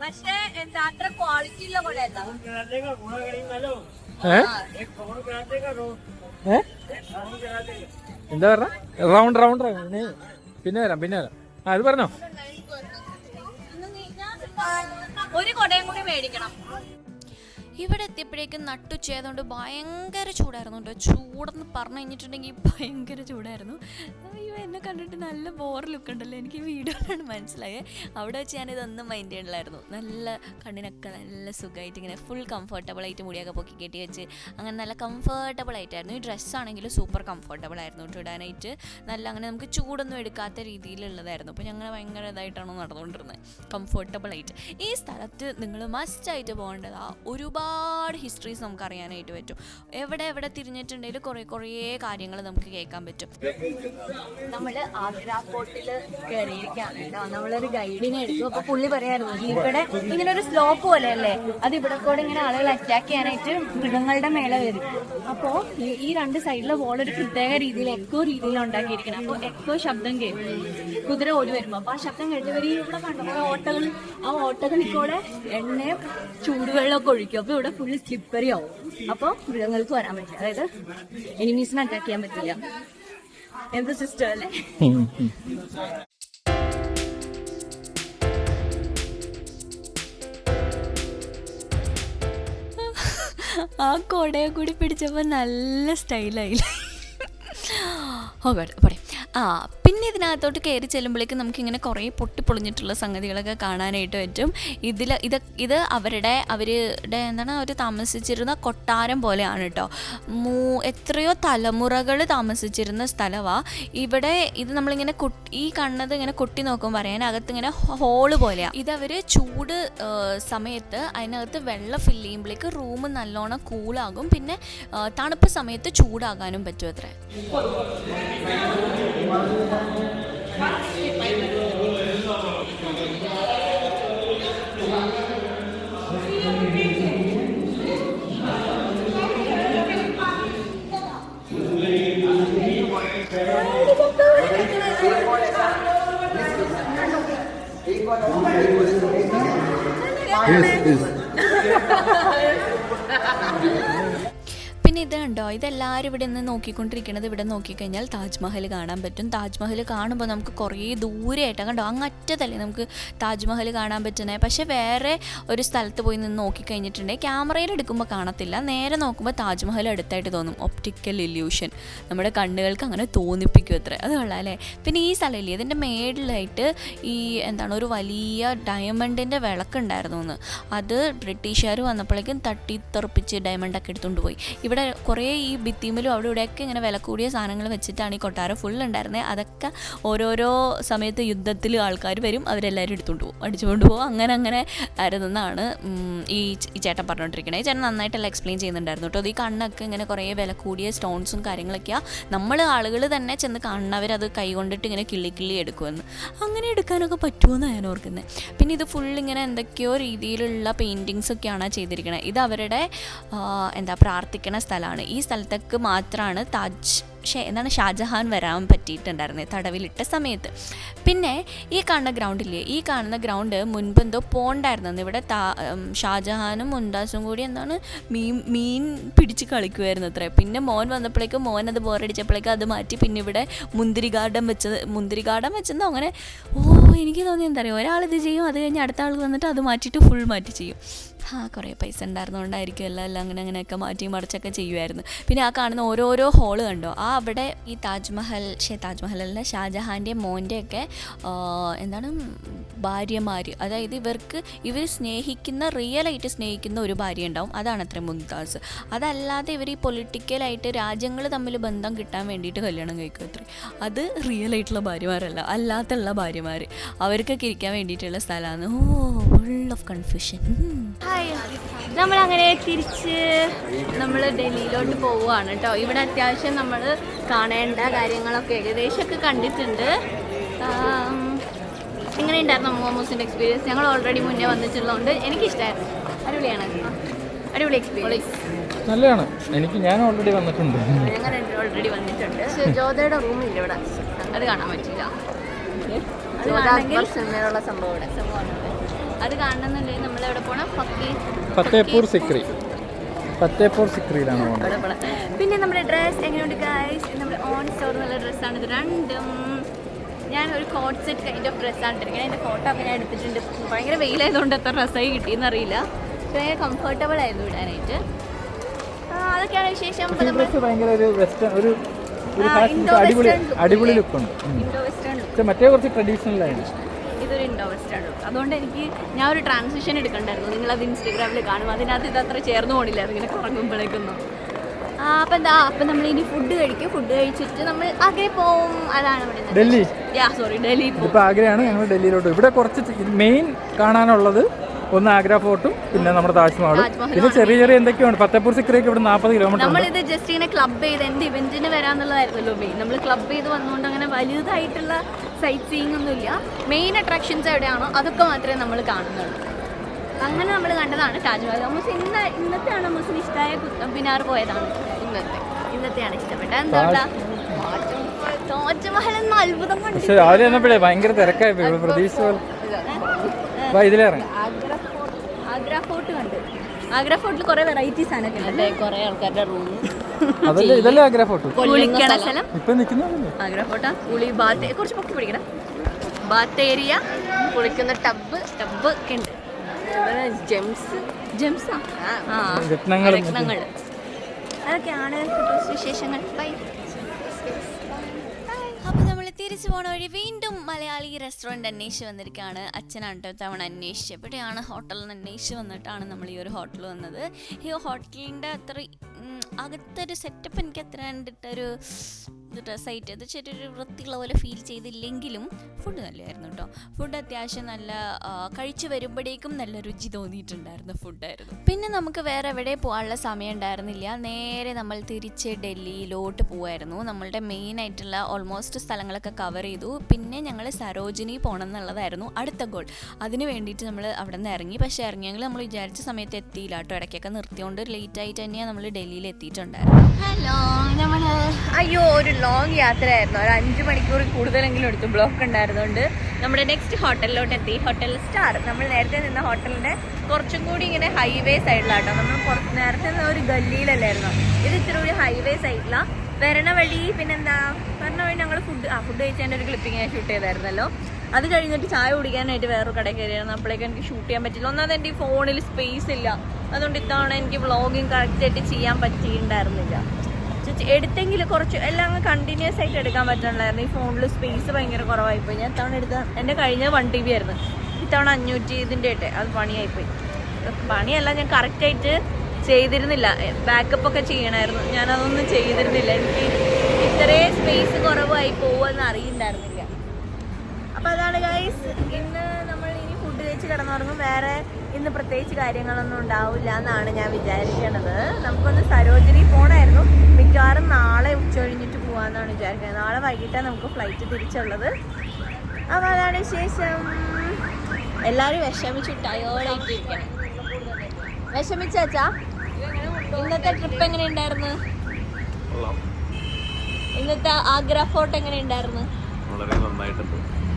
പക്ഷേ എന്താ അത്ര ക്വാളിറ്റി ഉള്ള കൊടയല്ല. എന്താ പറഞ്ഞ റൗണ്ട് പിന്നെ വരാം. അത് പറഞ്ഞോ. ഒരു കൊടയും കൂടി മേടിക്കണം. ഇവിടെ എത്തിയപ്പോഴേക്കും നട്ടുച്ചയായതുകൊണ്ട് ഭയങ്കര ചൂടായിരുന്നു കേട്ടോ. ചൂടെന്ന് പറഞ്ഞു കഴിഞ്ഞിട്ടുണ്ടെങ്കിൽ ഭയങ്കര ചൂടായിരുന്നു. അയ്യോ, എന്നെ കണ്ടിട്ട് നല്ല ബോർ ലുക്ക് ഉണ്ടല്ലോ. എനിക്ക് ഈ വീഡിയോയിലാണ് മനസ്സിലായത്. അവിടെ വെച്ച് ഞാനിതൊന്നും മൈൻഡ് ചെയ്യണില്ലായിരുന്നു. നല്ല കണ്ണിനൊക്കെ നല്ല സുഖമായിട്ട് ഇങ്ങനെ ഫുൾ കംഫർട്ടബിളായിട്ട് മുടിയൊക്കെ പൊക്കി കെട്ടി വെച്ച് അങ്ങനെ നല്ല കംഫർട്ടബിൾ ആയിട്ടായിരുന്നു. ഈ ഡ്രസ്സാണെങ്കിലും സൂപ്പർ കംഫർട്ടബിൾ ആയിരുന്നു കേട്ടോ ഇടാനായിട്ട്. നല്ല അങ്ങനെ നമുക്ക് ചൂടൊന്നും എടുക്കാത്ത രീതിയിലുള്ളതായിരുന്നു. അപ്പോൾ ഞങ്ങൾ ഭയങ്കര ഇതായിട്ടാണ് നടന്നുകൊണ്ടിരുന്നത്, കംഫർട്ടബിളായിട്ട്. ഈ സ്ഥലത്ത് നിങ്ങൾ മസ്റ്റായിട്ട് പോകേണ്ടതാ. ഒരുപാട് ഹിസ്റ്ററീസ് നമുക്ക് അറിയാനായിട്ട് പറ്റും. എവിടെ തിരിഞ്ഞിട്ടുണ്ടെങ്കിൽ കുറേ കാര്യങ്ങൾ നമുക്ക് കേൾക്കാൻ പറ്റും. നമ്മൾ ആഗ്ര ഫോർട്ടിൽ കയറിയിരിക്കുകയാണ് കേട്ടോ. നമ്മളൊരു ഗൈഡിനെ എടുത്തു. അപ്പോൾ പുള്ളി പറയായിരുന്നു ഇവിടെ ഇങ്ങനെ ഒരു സ്ലോപ്പ് പോലെ അല്ലേ, അത് ഇവിടെ കൂടെ ഇങ്ങനെ ആളുകൾ അറ്റാക്ക് ചെയ്യാനായിട്ട് മൃഗങ്ങളുടെ മേലെ വരും. അപ്പോൾ ഈ രണ്ട് സൈഡിലെ വോൾ ഒരു പ്രത്യേക രീതിയിൽ എക്കോ രീതിയിൽ ഉണ്ടാക്കിയിരിക്കണം. അപ്പോൾ എക്കോ ശബ്ദം കേൾക്കും കുതിര ഓടി വരുമ്പോൾ. അപ്പോൾ ആ ശബ്ദം കേട്ടവർ ഇവിടെ കണ്ടത് ഓട്ടകളിൽ കൂടെ എണ്ണയും ചൂടുവെള്ളമൊക്കെ ഒഴിക്കും. അപ്പോൾ ഇവിടെ ഫുള്ള് സ്ലിപ്പറി ആവും. അപ്പോൾ മൃഗങ്ങൾക്ക് വരാൻ പറ്റില്ല, അതായത് എനിമീസിനെ അറ്റാക്ക് ചെയ്യാൻ പറ്റില്ല. എന്ത് സിസ്റ്റം അല്ലേ? ആ കൊടയെ കൂടി പിടിച്ചപ്പോൾ നല്ല സ്റ്റൈലായില്ലേ. പോടെ. പിന്നെ ഇതിനകത്തോട്ട് കയറി ചെല്ലുമ്പോഴേക്കും നമുക്കിങ്ങനെ കുറേ പൊട്ടിപ്പൊളിഞ്ഞിട്ടുള്ള സംഗതികളൊക്കെ കാണാനായിട്ട് പറ്റും. ഇത് അവരുടെ എന്താണ് അവർ താമസിച്ചിരുന്ന കൊട്ടാരം പോലെയാണ് കേട്ടോ. എത്രയോ തലമുറകൾ താമസിച്ചിരുന്ന സ്ഥലമാണ് ഇവിടെ. ഇത് നമ്മളിങ്ങനെ ഈ കണ്ണത് ഇങ്ങനെ കൊട്ടി നോക്കുമ്പോൾ പറയാൻ അകത്ത് ഇങ്ങനെ ഹോള് പോലെയാണ്. ഇതവർ ചൂട് സമയത്ത് അതിനകത്ത് വെള്ളം ഫില്ല് ചെയ്യുമ്പോഴേക്ക് റൂം നല്ലോണം കൂളാകും. പിന്നെ തണുപ്പ് സമയത്ത് ചൂടാകാനും പറ്റും അത്രേ. പിന്നെ ഇത് കണ്ടോ, ഇതെല്ലാവരും ഇവിടെ നിന്ന് നോക്കിക്കൊണ്ടിരിക്കുന്നത്. ഇവിടെ നോക്കിക്കഴിഞ്ഞാൽ താജ്മഹൽ കാണാൻ പറ്റും. താജ്മഹൽ കാണുമ്പോൾ നമുക്ക് കുറേ ദൂരെയായിട്ടാണ് കണ്ടോ, അങ്ങറ്റത്തല്ലേ നമുക്ക് താജ്മഹൽ കാണാൻ പറ്റുന്നത്. പക്ഷേ വേറെ ഒരു സ്ഥലത്ത് പോയി നിന്ന് നോക്കിക്കഴിഞ്ഞിട്ടുണ്ടെങ്കിൽ ക്യാമറയിൽ എടുക്കുമ്പോൾ കാണത്തില്ല, നേരെ നോക്കുമ്പോൾ താജ്മഹൽ അടുത്തായിട്ട് തോന്നും. ഒപ്റ്റിക്കൽ ഇല്യൂഷൻ, നമ്മുടെ കണ്ണുകൾക്ക് അങ്ങനെ തോന്നിപ്പിക്കും അത്ര. അത് കൊള്ളാം അല്ലേ. പിന്നെ ഈ സ്ഥലമില്ലേ, ഇതിൻ്റെ മേളിലായിട്ട് ഈ എന്താണ് ഒരു വലിയ ഡയമണ്ടിൻ്റെ വിളക്കുണ്ടായിരുന്നു എന്ന്. അത് ബ്രിട്ടീഷുകാർ വന്നപ്പോഴേക്കും തട്ടിത്തെറിപ്പിച്ച് ഡയമണ്ടൊക്കെ എടുത്തുകൊണ്ട് പോയി. ഇവിടെ കുറേ ഈ ഭിത്തിയിലും അവിടെ ഇവിടെയൊക്കെ ഇങ്ങനെ വില കൂടിയ സാധനങ്ങൾ വെച്ചിട്ടാണ് ഈ കൊട്ടാരം ഫുൾ ഉണ്ടായിരുന്നത്. അതൊക്കെ ഓരോരോ സമയത്ത് യുദ്ധത്തിൽ ആൾക്കാർ വരും, അവരെല്ലാവരും എടുത്തുകൊണ്ട് പോകും, അടിച്ചുകൊണ്ട് പോകും. അങ്ങനെ ആയിരുന്നെന്നാണ് ഈ ചേട്ടൻ പറഞ്ഞുകൊണ്ടിരിക്കുന്നത്. ഈ ചേട്ടൻ നന്നായിട്ടെല്ലാം എക്സ്പ്ലെയിൻ ചെയ്യുന്നുണ്ടായിരുന്നു കേട്ടോ. ഈ കണ്ണൊക്കെ ഇങ്ങനെ കുറേ വില കൂടിയ സ്റ്റോൺസും കാര്യങ്ങളൊക്കെയാണ്. നമ്മൾ ആളുകൾ തന്നെ ചെന്ന് കാണുന്നവരത് കൈ കൊണ്ടിട്ട് ഇങ്ങനെ കിള്ളി എടുക്കുമെന്ന്. അങ്ങനെ എടുക്കാനൊക്കെ പറ്റുമെന്നാണ് ഞാൻ ഓർക്കുന്നത്. പിന്നെ ഇത് ഫുൾ ഇങ്ങനെ എന്തൊക്കെയോ രീതിയിലുള്ള പെയിൻറ്റിങ്സൊക്കെയാണ് ചെയ്തിരിക്കുന്നത്. ഇത് അവരുടെ പ്രാർത്ഥിക്കുന്ന സ്ഥലമാണ്. ഈ സ്ഥലത്തേക്ക് മാത്രമാണ് എന്താണ് ഷാജഹാൻ വരാൻ പറ്റിയിട്ടുണ്ടായിരുന്നത് തടവിലിട്ട സമയത്ത്. പിന്നെ ഈ കാണുന്ന ഗ്രൗണ്ടില്ലേ, ഈ കാണുന്ന ഗ്രൗണ്ട് മുൻപ് എന്തോ പോണ്ടായിരുന്നു. ഇവിടെ ഷാജഹാനും മുംതാസും കൂടി എന്താണ് മീൻ പിടിച്ച് കളിക്കുമായിരുന്നു അത്രേ. പിന്നെ മോൻ വന്നപ്പോഴേക്കും മോൻ അത് ബോറടിച്ചപ്പോഴേക്കും അത് മാറ്റി പിന്നെ ഇവിടെ മുന്തിരി ഗാർഡൻ വെച്ചെന്നോ അങ്ങനെ. എനിക്ക് തോന്നി എന്താ പറയുക, ഒരാളിത് ചെയ്യും, അത് കഴിഞ്ഞ് അടുത്ത ആൾ വന്നിട്ട് അത് മാറ്റിയിട്ട് ഫുൾ മാറ്റി ചെയ്യും. കുറേ പൈസ ഉണ്ടായിരുന്നതുകൊണ്ടായിരിക്കും എല്ലാം അങ്ങനെയൊക്കെ മാറ്റി മറിച്ചൊക്കെ ചെയ്യുമായിരുന്നു. പിന്നെ ആ കാണുന്ന ഓരോരോ ഹോള് കണ്ടോ, അവിടെ ഈ താജ്മഹലല്ല ഷാജഹാൻ്റെ മോൻ്റെയൊക്കെ എന്താണ് ഭാര്യമാർ, അതായത് ഇവർ റിയലായിട്ട് സ്നേഹിക്കുന്ന ഒരു ഭാര്യ ഉണ്ടാവും, അതാണ് അത്ര മുംതാസ്. അതല്ലാതെ ഇവർ ഈ പൊളിറ്റിക്കലായിട്ട് രാജ്യങ്ങൾ തമ്മിൽ ബന്ധം കിട്ടാൻ വേണ്ടിയിട്ട് കല്യാണം കഴിക്കും അത്രേ. അത് റിയലായിട്ടുള്ള ഭാര്യമാരല്ല, അല്ലാത്തുള്ള ഭാര്യമാർ, അവർക്കൊക്കെ ഇരിക്കാൻ വേണ്ടിയിട്ടുള്ള സ്ഥലമാണ്. Full of confusion. നമ്മളങ്ങനെ തിരിച്ച് നമ്മൾ ഡൽഹിയിലോട്ട് പോവുകയാണ് കേട്ടോ. ഇവിടെ അത്യാവശ്യം നമ്മൾ കാണേണ്ട കാര്യങ്ങളൊക്കെ ഏകദേശമൊക്കെ കണ്ടിട്ടുണ്ട്. എങ്ങനെയുണ്ടായിരുന്നു മോമോസിൻ്റെ എക്സ്പീരിയൻസ്? ഞങ്ങൾ ഓൾറെഡി മുന്നേ വന്നിട്ടുള്ളതുകൊണ്ട് എനിക്കിഷ്ടമായിരുന്നു. അടിപൊളി എക്സ്പീരിയൻസ്. നല്ലതാണ്. ഞാൻ ഓൾറെഡി വന്നിട്ടുണ്ട്. ഞങ്ങൾ ഓൾറെഡി വന്നിട്ടുണ്ട്. ജോതയുടെ റൂമില്ല ഇവിടെ, അത് കാണാൻ പറ്റില്ല. സിനിമയിലുള്ള സംഭവമാണ്. അത് കാണണമെന്നുണ്ടെങ്കിൽ നമ്മൾ എവിടെ പോകണം? ഫത്തേപൂർ സിക്രിയിലാണ് പോകുന്നത്. പിന്നെ നമ്മുടെ ഡ്രസ്സ് എങ്ങനെയുണ്ട് ഗൈസ്? നമ്മുടെ ഓൺ സ്റ്റോർ എന്നുള്ള ഡ്രസ്സാണ് ഇത് രണ്ടും. ഞാൻ ഒരു കോട്ട് സെറ്റ് കൈൻഡ് ഓഫ് ഡ്രസ്സാണ് ഇട്ടിരിക്കുന്നത്. അതിൻ്റെ ഫോട്ടോ ഒക്കെ ഞാൻ എടുത്തിട്ടുണ്ട്. ഭയങ്കര വെയിലായതുകൊണ്ട് എത്ര ഡ്രസ്സായി കിട്ടിയെന്ന് അറിയില്ല. ഭയങ്കര കംഫർട്ടബിൾ ആയിരുന്നു ഇടാനായിട്ട്. അതൊക്കെയാണ് വിശേഷം. അടിപൊളി ലുക്കുണ്ട്. മറ്റേ കുറച്ച് ട്രഡീഷണൽ ആയിരുന്നു. ഇതൊരു ഇൻഡോ വെസ്റ്റേൺ. അതുകൊണ്ട് ഞാൻ ഒരു ട്രാൻസിഷൻ എടുക്കണ്ടായിരുന്നു. നിങ്ങളത് ഇൻസ്റ്റഗ്രാമിൽ കാണും. അതിനകത്ത് ഇതത്ര ചേർന്ന് പോണില്ലായിരുന്നു ഇങ്ങനെ കുറങ്ങുമ്പോഴേക്കൊന്നും. അപ്പം നമ്മൾ ഇനി ഫുഡ് കഴിക്കും. ഫുഡ് കഴിച്ചിട്ട് നമ്മൾ ആഗ്രേ പോവും. അതാണ് ഇവിടെ ഡൽഹി. ഡൽഹി ഇപ്പോൾ ആഗ്രയാണ്. ഞങ്ങൾ ഡൽഹിയിലോട്ട്. ഇവിടെ കുറച്ച് മെയിൻ കാണാനുള്ളത് ഒന്ന് ആഗ്ര ഫോർട്ടും പിന്നെ നമ്മുടെ താജ്മഹലും. പിന്നെ ചെറിയ എന്തൊക്കെയാണ്. ഫത്തേപൂർ സിക്രിയൊക്കെ ഇവിടെ 40 കിലോമീറ്റർ. നമ്മളിത് ജസ്റ്റ് ഇങ്ങനെ ക്ലബ് ചെയ്ത് എന്ത് ഇവന്റിന് വരാന്നുള്ളതായിരുന്നല്ലോ മെയിൻ. നമ്മൾ ക്ലബ് ചെയ്ത് വന്നുകൊണ്ട് അങ്ങനെ വലുതായിട്ടുള്ള സൈറ്റ് സീയിങ് ഒന്നുമില്ല. മെയിൻ അട്രാക്ഷൻസ് എവിടെയാണോ അതൊക്കെ മാത്രമേ നമ്മൾ കാണുന്നുള്ളൂ. അങ്ങനെ നമ്മൾ കണ്ടതാണ് താജ്മഹൽ. ഇന്നത്തെയാണ് നമുക്ക് ഇഷ്ടമായ കുത്തബ് മിനാർ പോയതാണ്. ഇന്നത്തെയാണ് ഇഷ്ടപ്പെട്ടത്. എന്താ താജ്മഹൽ എന്ന അത്ഭുതം കണ്ടു. രാവിലെ വന്നപ്പോഴേ ഭയങ്കര തിരക്കായി പ്രതീക്ഷിച്ച ഇതിലേറെ. ആഗ്ര ഫോർട്ട് കണ്ട്. ആഗ്ര ഫോർട്ടിൽ കുറെ വെറൈറ്റി സാധനമൊക്കെ ഉണ്ട്. കുറെ ആൾക്കാരുടെ റൂം. ഇതല്ലേ ആഗ്ര ഫോർട്ട്? കുളിക്കണ സ്ഥലം. ആഗ്ര ഫോർട്ടാ. കുളി ബാത്ത് കുറച്ച് പൊക്കി പിടിക്കണം. ബാത്ത് ഏരിയ, കുളിക്കുന്ന ടബ് ഒക്കെ ഉണ്ട്. ജെംസാ രത്നങ്ങൾ. അതൊക്കെയാണ് വിശേഷങ്ങൾ. ബൈ. അപ്പോൾ നമ്മൾ തിരിച്ചു പോണ വഴി വീണ്ടും മലയാളി റെസ്റ്റോറൻറ്റ് അന്വേഷിച്ച് വന്നിരിക്കുകയാണ്. അച്ഛനാണ് തവണ അന്വേഷിച്ച് എവിടെയാണ് ഹോട്ടലിൽ അന്വേഷിച്ച് വന്നിട്ടാണ് നമ്മൾ ഈ ഒരു ഹോട്ടൽ വന്നത്. ഈ ഹോട്ടലിൻ്റെ അത്ര അകത്തൊരു സെറ്റപ്പ് എനിക്ക് അത്ര കണ്ടിട്ടൊരു സൈറ്റ് അത് ചെറിയൊരു വൃത്തിയുള്ള പോലെ ഫീൽ ചെയ്തില്ലെങ്കിലും ഫുഡ് നല്ലതായിരുന്നു കേട്ടോ. ഫുഡ് അത്യാവശ്യം നല്ല കഴിച്ചു വരുമ്പോഴേക്കും നല്ല രുചി തോന്നിയിട്ടുണ്ടായിരുന്ന ഫുഡായിരുന്നു. പിന്നെ നമുക്ക് വേറെ എവിടെ പോകാനുള്ള സമയം ഉണ്ടായിരുന്നില്ല. നേരെ നമ്മൾ തിരിച്ച് ഡൽഹിയിലോട്ട് പോകായിരുന്നു. നമ്മളുടെ മെയിൻ ആയിട്ടുള്ള ഓൾമോസ്റ്റ് സ്ഥലങ്ങളൊക്കെ കവർ ചെയ്തു. പിന്നെ ഞങ്ങൾ സരോജിനി പോകണം എന്നുള്ളതായിരുന്നു അടുത്ത ഗോൾ. അതിന് വേണ്ടിയിട്ട് നമ്മൾ അവിടെ നിന്ന് ഇറങ്ങി. പക്ഷേ ഇറങ്ങിയെങ്കിൽ നമ്മൾ വിചാരിച്ച സമയത്ത് എത്തിയില്ല കേട്ടോ. ഇടയ്ക്കൊക്കെ നിർത്തിയോണ്ട് ലേറ്റായിട്ട് തന്നെയാണ് നമ്മൾ ഡൽഹിയിൽ എത്തിയിട്ടുണ്ടായിരുന്നു. ഹലോ, ഒരു ലോങ് യാത്രയായിരുന്നു. ഒരു 5 മണിക്കൂർ കൂടുതലെങ്കിലും എടുത്തു. ബ്ലോക്ക് ഉണ്ടായിരുന്നുകൊണ്ട് നമ്മുടെ നെക്സ്റ്റ് ഹോട്ടലിലോട്ട് എത്തി. Hotel star. നമ്മൾ നേരത്തെ നിന്ന ഹോട്ടലിൻ്റെ കുറച്ചും കൂടി ഇങ്ങനെ ഹൈവേ സൈഡിലാട്ടോ. നമ്മൾ നേരത്തെ ഒരു ഗല്ലിയിലല്ലായിരുന്നു, ഇത് ഇച്ചിരി കൂടി ഹൈവേ സൈഡിലാണ്. വരണ വഴി പിന്നെന്താ വരണ വഴി ഞങ്ങൾ ഫുഡ് കഴിച്ചതിൻ്റെ ഒരു ക്ലിപ്പിങ് ഞാൻ ഷൂട്ട് ചെയ്തായിരുന്നല്ലോ. അത് കഴിഞ്ഞിട്ട് ചായ കുടിക്കാനായിട്ട് വേറൊരു കടയിൽ കയറിയായിരുന്നു. അപ്പോഴേക്കും എനിക്ക് ഷൂട്ട് ചെയ്യാൻ പറ്റില്ല. ഒന്നാമത് എൻ്റെ ഈ ഫോണിൽ സ്പേസ് ഇല്ല, അതുകൊണ്ട് ഇത്തവണ എനിക്ക് വ്ളോഗിങ് കറക്റ്റായിട്ട് ചെയ്യാൻ പറ്റിയിട്ടുണ്ടായിരുന്നില്ല. എടുത്തെങ്കിൽ കുറച്ച് എല്ലാം കണ്ടിന്യൂസ് ആയിട്ട് എടുക്കാൻ പറ്റുന്നുണ്ടായിരുന്നു. ഈ ഫോണിൽ സ്പേസ് ഭയങ്കര കുറവായിപ്പോയി. ഞാൻ ഇത്തവണ എടുത്ത എൻ്റെ കഴിഞ്ഞ 1 TB ആയിരുന്നു, ഇത്തവണ 500 ഇതിൻ്റെ ആയിട്ട് അത് പണിയായിപ്പോയി. പണിയല്ല, ഞാൻ കറക്റ്റായിട്ട് ചെയ്തിരുന്നില്ല. ബാക്കപ്പ് ഒക്കെ ചെയ്യണമായിരുന്നു, ഞാനതൊന്നും ചെയ്തിരുന്നില്ല. എനിക്ക് ഇത്രയും സ്പേസ് കുറവായി പോകുമെന്ന് അറിയില്ലായിരുന്നില്ല. അപ്പോൾ അതാണ് ഗൈസ്, ഇന്ന് നമ്മൾ ഇനി ഫുഡ് കഴിച്ച് കിടന്നുറങ്ങും. വേറെ ഇന്ന് പ്രത്യേകിച്ച് കാര്യങ്ങളൊന്നും ഉണ്ടാവില്ല എന്നാണ് ഞാൻ വിചാരിക്കണത്. നമുക്കൊന്ന് സരോജിനി പോകണമായിരുന്നു. മിക്കവാറും നാളെ ഉച്ചകഴിഞ്ഞിട്ട് പോകാമെന്നാണ് വിചാരിക്കുന്നത്. നാളെ വൈകിട്ടാണ് നമുക്ക് ഫ്ലൈറ്റ് തിരിച്ചുള്ളത്. അപ്പോൾ അതാണ് വിശേഷം. എല്ലാവരും വിഷമിച്ചു ടയേർഡായിട്ടിരിക്കണം. വിഷമിച്ചാ ഇന്നത്തെ ട്രിപ്പ് എങ്ങനെ ഉണ്ടായിരുന്നു? ഇന്നത്തെ ആഗ്ര ഫോർട്ട് എങ്ങനെ ഉണ്ടായിരുന്നു?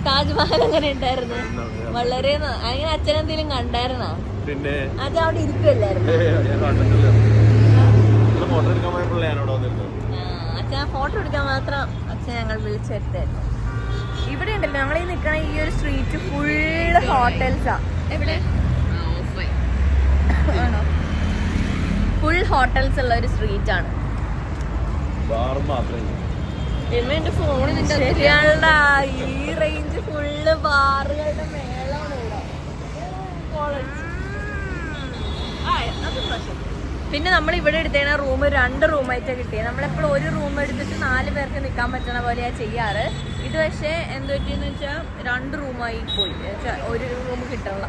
താജ്മഹൽ എങ്ങനെ ഉണ്ടായിരുന്നു? വളരെ അങ്ങനെ അച്ഛനെന്തെങ്കിലും കണ്ടായിരുന്നോ? അച്ഛൻ അവിടെ ഇരിക്കുമല്ലായിരുന്നു. അച്ഛൻ ഫോട്ടോ എടുക്കാൻ മാത്രം അച്ഛൻ ഞങ്ങൾ വിളിച്ചു വരുത്തായിരുന്നു. ഇവിടെ ഉണ്ടല്ലോ ഞങ്ങൾ ഈ നിൽക്കണ ഈ ഒരു സ്ട്രീറ്റ് ഫുള്ള് ഹോട്ടൽസാ. എവിടെ ആണോ? ഫുൾ ഹോട്ടൽസ് ഉള്ള ഒരു സ്ട്രീറ്റ് ആണ്. എന്റെ ഫോണിൽ ശരിയാണ ഈ റേഞ്ച് ഫുള്ള് ബാറുകളുടെ മേളാണ് ഇവിടെ. പിന്നെ നമ്മൾ ഇവിടെ എടുത്തേണ റൂം 2 റൂമായിട്ടാണ് കിട്ടിയത്. നമ്മളെപ്പോഴും ഒരു റൂം എടുത്തിട്ട് 4 പേർക്ക് നിൽക്കാൻ പറ്റണ പോലെയാണ് ചെയ്യാറ്. ഇത് പക്ഷേ എന്ത് പറ്റിയെന്ന് വെച്ചാൽ 2 റൂമായി പോയി. ഒരു റൂം കിട്ടണ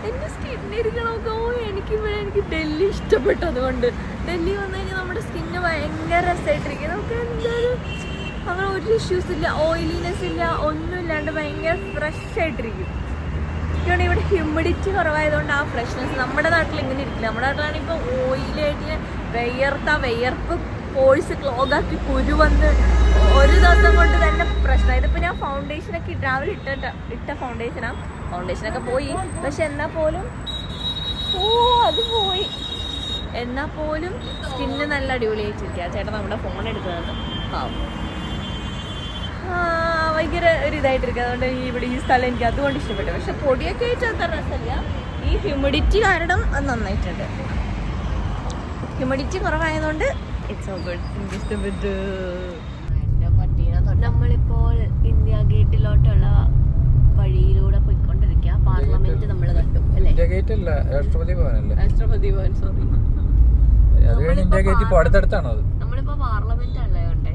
എൻ്റെ സ്കിന്നിരിക്കണമൊക്കെ. എനിക്ക് ഡൽഹി ഇഷ്ടപ്പെട്ടു. അതുകൊണ്ട് ഡൽഹി വന്നു കഴിഞ്ഞാൽ നമ്മുടെ സ്കിന്ന് ഭയങ്കര രസമായിട്ടിരിക്കും. നമുക്ക് എന്തായാലും അങ്ങനെ ഒരു ഇഷ്യൂസ് ഇല്ല, ഓയിലിനെസ് ഇല്ല, ഒന്നും ഇല്ലാണ്ട് ഭയങ്കര ഫ്രഷ് ആയിട്ടിരിക്കും. ഇവിടെ ഹ്യൂമിഡിറ്റി കുറവായതുകൊണ്ട് ആ ഫ്രഷ്നെസ് നമ്മുടെ നാട്ടിൽ ഇങ്ങനെ ഇരിക്കില്ല. നമ്മുടെ നാട്ടിലാണ് ഇപ്പോൾ ഓയിലായിട്ട് വിയർപ്പ് കോഴ്സ് ക്ലോഗാക്കി കുരു വന്ന് ഒരു ദിവസം കൊണ്ട് തന്നെ പ്രശ്നമായി. ഇതിപ്പോൾ ഞാൻ ഫൗണ്ടേഷനൊക്കെ രാവിലെ ഇട്ട ഫൗണ്ടേഷനൊക്കെ പോയി. പക്ഷെ എന്നാൽ പോലും അത് പോയി. എന്നാൽ പോലും സ്കിന്ന് നല്ല അടിപൊളിയായിട്ടിരിക്കുക. ചേട്ടാ നമ്മുടെ ഫോൺ എടുത്തതാണ് പാവം. ഭയങ്കര ഒരു ഇതായിട്ടിരിക്കുക. അതുകൊണ്ട് ഇവിടെ ഈ സ്ഥലം എനിക്ക് അതുകൊണ്ട് ഇഷ്ടപ്പെട്ടു. പക്ഷെ പൊടിയൊക്കെ ആയിട്ട് അത്ര രസമില്ല. ഈ ഹ്യൂമിഡിറ്റി കാരണം അത് നന്നായിട്ടുണ്ട്. ഹ്യൂമിഡിറ്റി കുറവായതുകൊണ്ട് ഇറ്റ്സ് ഓ ഗുഡ്. എനിക്ക് ഇഷ്ടപ്പെട്ടു. നമ്മളിപ്പോൾ ഇന്ത്യ ഗേറ്റിലോട്ടുള്ള വഴിയിലൂടെ പോയിക്കൊണ്ടിരിക്കുക. പാർലമെന്റ് നമ്മൾ കണ്ടു അല്ലേ? രാഷ്ട്രപതി ഭവനല്ലേ? രാഷ്ട്രപതി ഭവൻ, സോറി. നമ്മളിപ്പോ പാർലമെന്റ് അല്ലേ കണ്ടേ?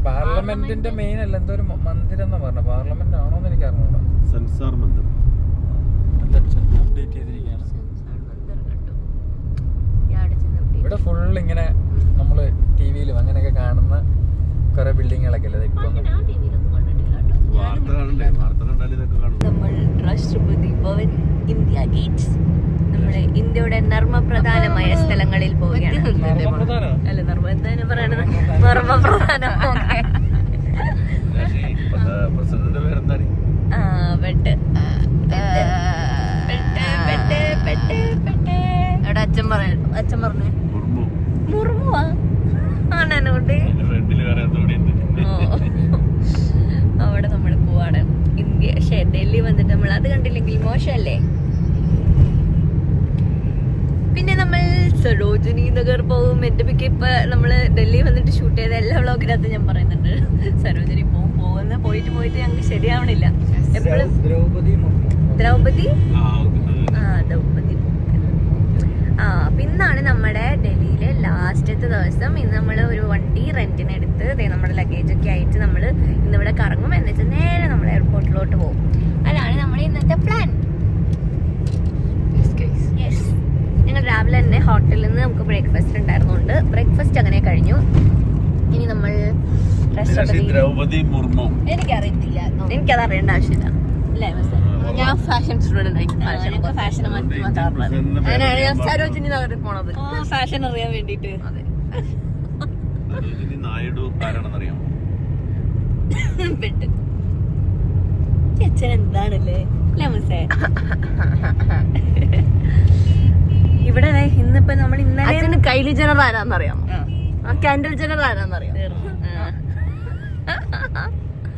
പാർലമെന്റിന്റെ മെയിൻ അല്ല, എന്തോ ഒരു മന്ദിരം എന്ന് പറഞ്ഞ പാർലമെന്റ് ആണോന്ന് എനിക്ക് അറിഞ്ഞൂടാ. സെൻസാർ മന്ദിർ അപ്ഡേറ്റ് ചെയ്തിരിക്കുകയാണ്. ഇവിടെ ഫുൾ ഇങ്ങനെ നമ്മള് ടിവിയിലും അങ്ങനെയൊക്കെ കാണുന്ന കുറെ ബിൽഡിങ്ങുകളൊക്കെ അല്ലേ ഇപ്പൊ. നമ്മൾ രാഷ്ട്രപതി ഭവൻ, ഇന്ത്യ ഗേറ്റ്, നമ്മള് ഇന്ത്യയുടെ നർമ്മപ്രധാനമായ സ്ഥലങ്ങളിൽ പോവുകയാണ്. അല്ല നർമ്മപ്രധാനം പറയണത് നർമ്മപ്രധാനം. അവിടെ അച്ഛൻ പറഞ്ഞു മുർമുവാ ആണോട്ടെ. അവിടെ നമ്മൾ പോവാണ്. ഇന്ത്യ ഡൽഹി വന്നിട്ട് നമ്മൾ അത് കണ്ടില്ലെങ്കിൽ മോശമല്ലേ? പിന്നെ നമ്മൾ സരോജിനി നഗർ പോകും. എൻ്റെ മിക്ക ഇപ്പൊ നമ്മള് ഡൽഹി വന്നിട്ട് ഷൂട്ട് ചെയ്ത എല്ലാ വ്ളോഗിനകത്ത് ഞാൻ പറയുന്നുണ്ട് സരോജിനി പോയിട്ട് ഞങ്ങൾക്ക് ശരിയാവണില്ല. എപ്പോഴും ദ്രൗപദി പിന്നാണ് നമ്മുടെ ഡൽഹിയിലെ ലാസ്റ്റത്തെ ദിവസം. ഇന്ന് നമ്മൾ ഒരു വണ്ടി റെന്റിനെടുത്ത് നമ്മുടെ ലഗേജൊക്കെ ആയിട്ട് നമ്മൾ ഇന്നിവിടെ കറങ്ങും. എന്നിട്ട് നേരെ നമ്മൾ എയർപോർട്ടിലോട്ട് പോകും. അതാണ് നമ്മുടെ ഇന്നത്തെ പ്ലാൻ. ഞങ്ങൾ രാവിലെ തന്നെ ഹോട്ടലിൽ നിന്ന് നമുക്ക് ബ്രേക്ക്ഫാസ്റ്റ് ഉണ്ടായിരുന്നുകൊണ്ട് ബ്രേക്ക്ഫാസ്റ്റ് അങ്ങനെ കഴിഞ്ഞു. ഇനി നമ്മൾ ദ്രൗപദി മുർമു എനിക്കറിയത്തില്ല, എനിക്കത് അറിയേണ്ട ആവശ്യമില്ല. ഞാൻ ഫാഷൻ സ്റ്റുഡന്റ് ആയി, ഫാഷൻ അങ്ങനെയാണ് ഞാൻ സരോജിനി നഗറിൽ പോണത്, ഫാഷൻ അറിയാൻ വേണ്ടിട്ട്. അച്ഛൻ എന്താണല്ലേ ഇവിടെ ഇന്നിപ്പോ നമ്മൾ ഇന്നലെ കൈലി ജനർ ആരാന്നറിയാം, കാൻഡൽ ജനർ ആരാന്നറിയാം.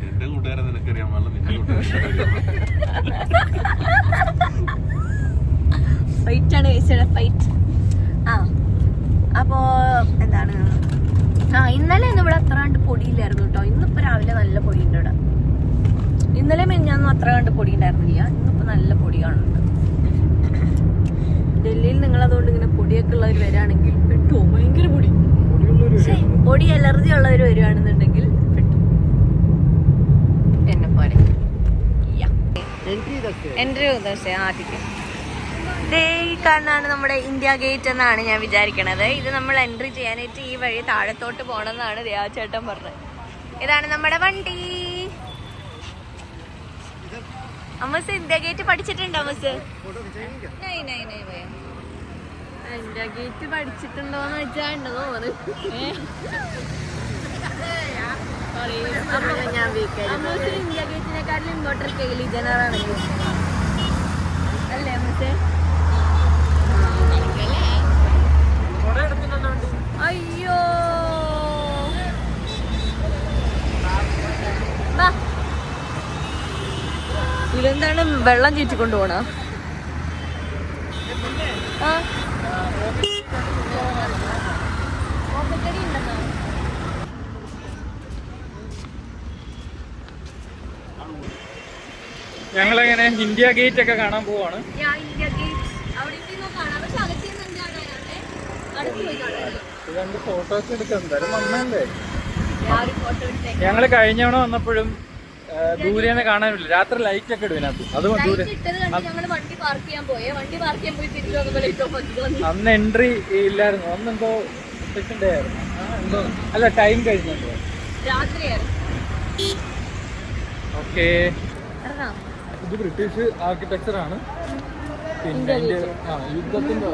എന്റെ കൂട്ടുകാരെ നിനക്കറിയാൻ പാടില്ല, നിന്റെ കൂട്ടുകാരെ ഫൈറ്റ് ആണ് ഫൈറ്റ്. അപ്പോ എന്താണ്, ഇന്നലെ ഒന്നും ഇവിടെ അത്ര കണ്ട് പൊടിയില്ലായിരുന്നു കേട്ടോ. ഇന്നിപ്പോ രാവിലെ നല്ല പൊടിയുണ്ട് ഇവിടെ. ഇന്നലെ മെഞ്ഞാന്നും അത്ര കണ്ട് പൊടി ഉണ്ടായിരുന്നില്ല, ഇന്നിപ്പോ നല്ല പൊടി കാണുന്നുണ്ട്. ഡൽഹിയിൽ നിങ്ങൾ അതുകൊണ്ട് ഇങ്ങനെ പൊടിയൊക്കെ ഉള്ളവർ വരികയാണെങ്കിൽ പെട്ടു, ഭയങ്കര പൊടി. പൊടി അലർജി ഉള്ളവർ വരികയാണെന്നുണ്ടെങ്കിൽ പെട്ടു, എന്നെ പോലെ. എൻട്രി ആദ്യം ഈ കാണാണ് നമ്മുടെ ഇന്ത്യ ഗേറ്റ് എന്നാണ് ഞാൻ വിചാരിക്കണത്. ഇത് നമ്മൾ എൻട്രി ചെയ്യാനായിട്ട് ഈ വഴി താഴത്തോട്ട് പോകണമെന്നാണ് ചേട്ടൻ പറഞ്ഞത്. ഇതാണ് നമ്മുടെ വണ്ടി. അമ്മസ് ഇന്ത്യ ഗേറ്റ് പഠിച്ചിട്ടുണ്ടോ? അമ്മസ് ഇന്ത്യ ഗേറ്റ് പഠിച്ചിട്ടുണ്ടോന്ന് വെച്ചാൽ ഉണ്ടെന്ന് തോന്നുന്നു. അമ്മസ് ഇന്ത്യ ഗേറ്റിനെക്കാട്ടിലും ഇങ്ങോട്ടൊരു കെയിലി ജനറാണ് അല്ലേ അമ്മസേ? അയ്യോ ഇതെന്താണ് വെള്ളം ചീറ്റിക്കൊണ്ട് പോണ? ഞങ്ങളെങ്ങനെ ഇന്ത്യ ഗേറ്റ് ഒക്കെ കാണാൻ പോവാണ്. രണ്ട് ഫോട്ടോസ് എടുക്കാം, എന്തായാലും വന്നല്ലേ. ഞങ്ങള് കഴിഞ്ഞ തവണ വന്നപ്പോഴും ദൂരെന്ന് കാണാനില്ല, രാത്രി ലൈറ്റ് ഒക്കെ ഇടും ഇതിനകത്ത്. അത് ദൂരെ അന്ന് എൻട്രി ഇല്ലായിരുന്നു, അന്നെന്തോ സെക്കൻഡ് ഡേ ആയിരുന്നു, എന്തോ അല്ല ടൈം കഴിഞ്ഞോ. ഓക്കെ, ഇത് ബ്രിട്ടീഷ് ആർക്കിടെക്ചർ ആണ്. പിന്നെ യുദ്ധത്തിന്റെ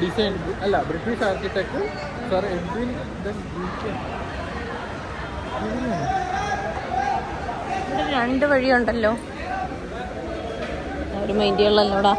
ഡിസൈൻ അല്ല, ബ്രിട്ടീഷ് ആർക്കിടെക്ട് സർ എഡ്വിൻ രണ്ട് വഴിയുണ്ടല്ലോ, ഒരു മൈൻഡിയുള്ളല്ലോടാ.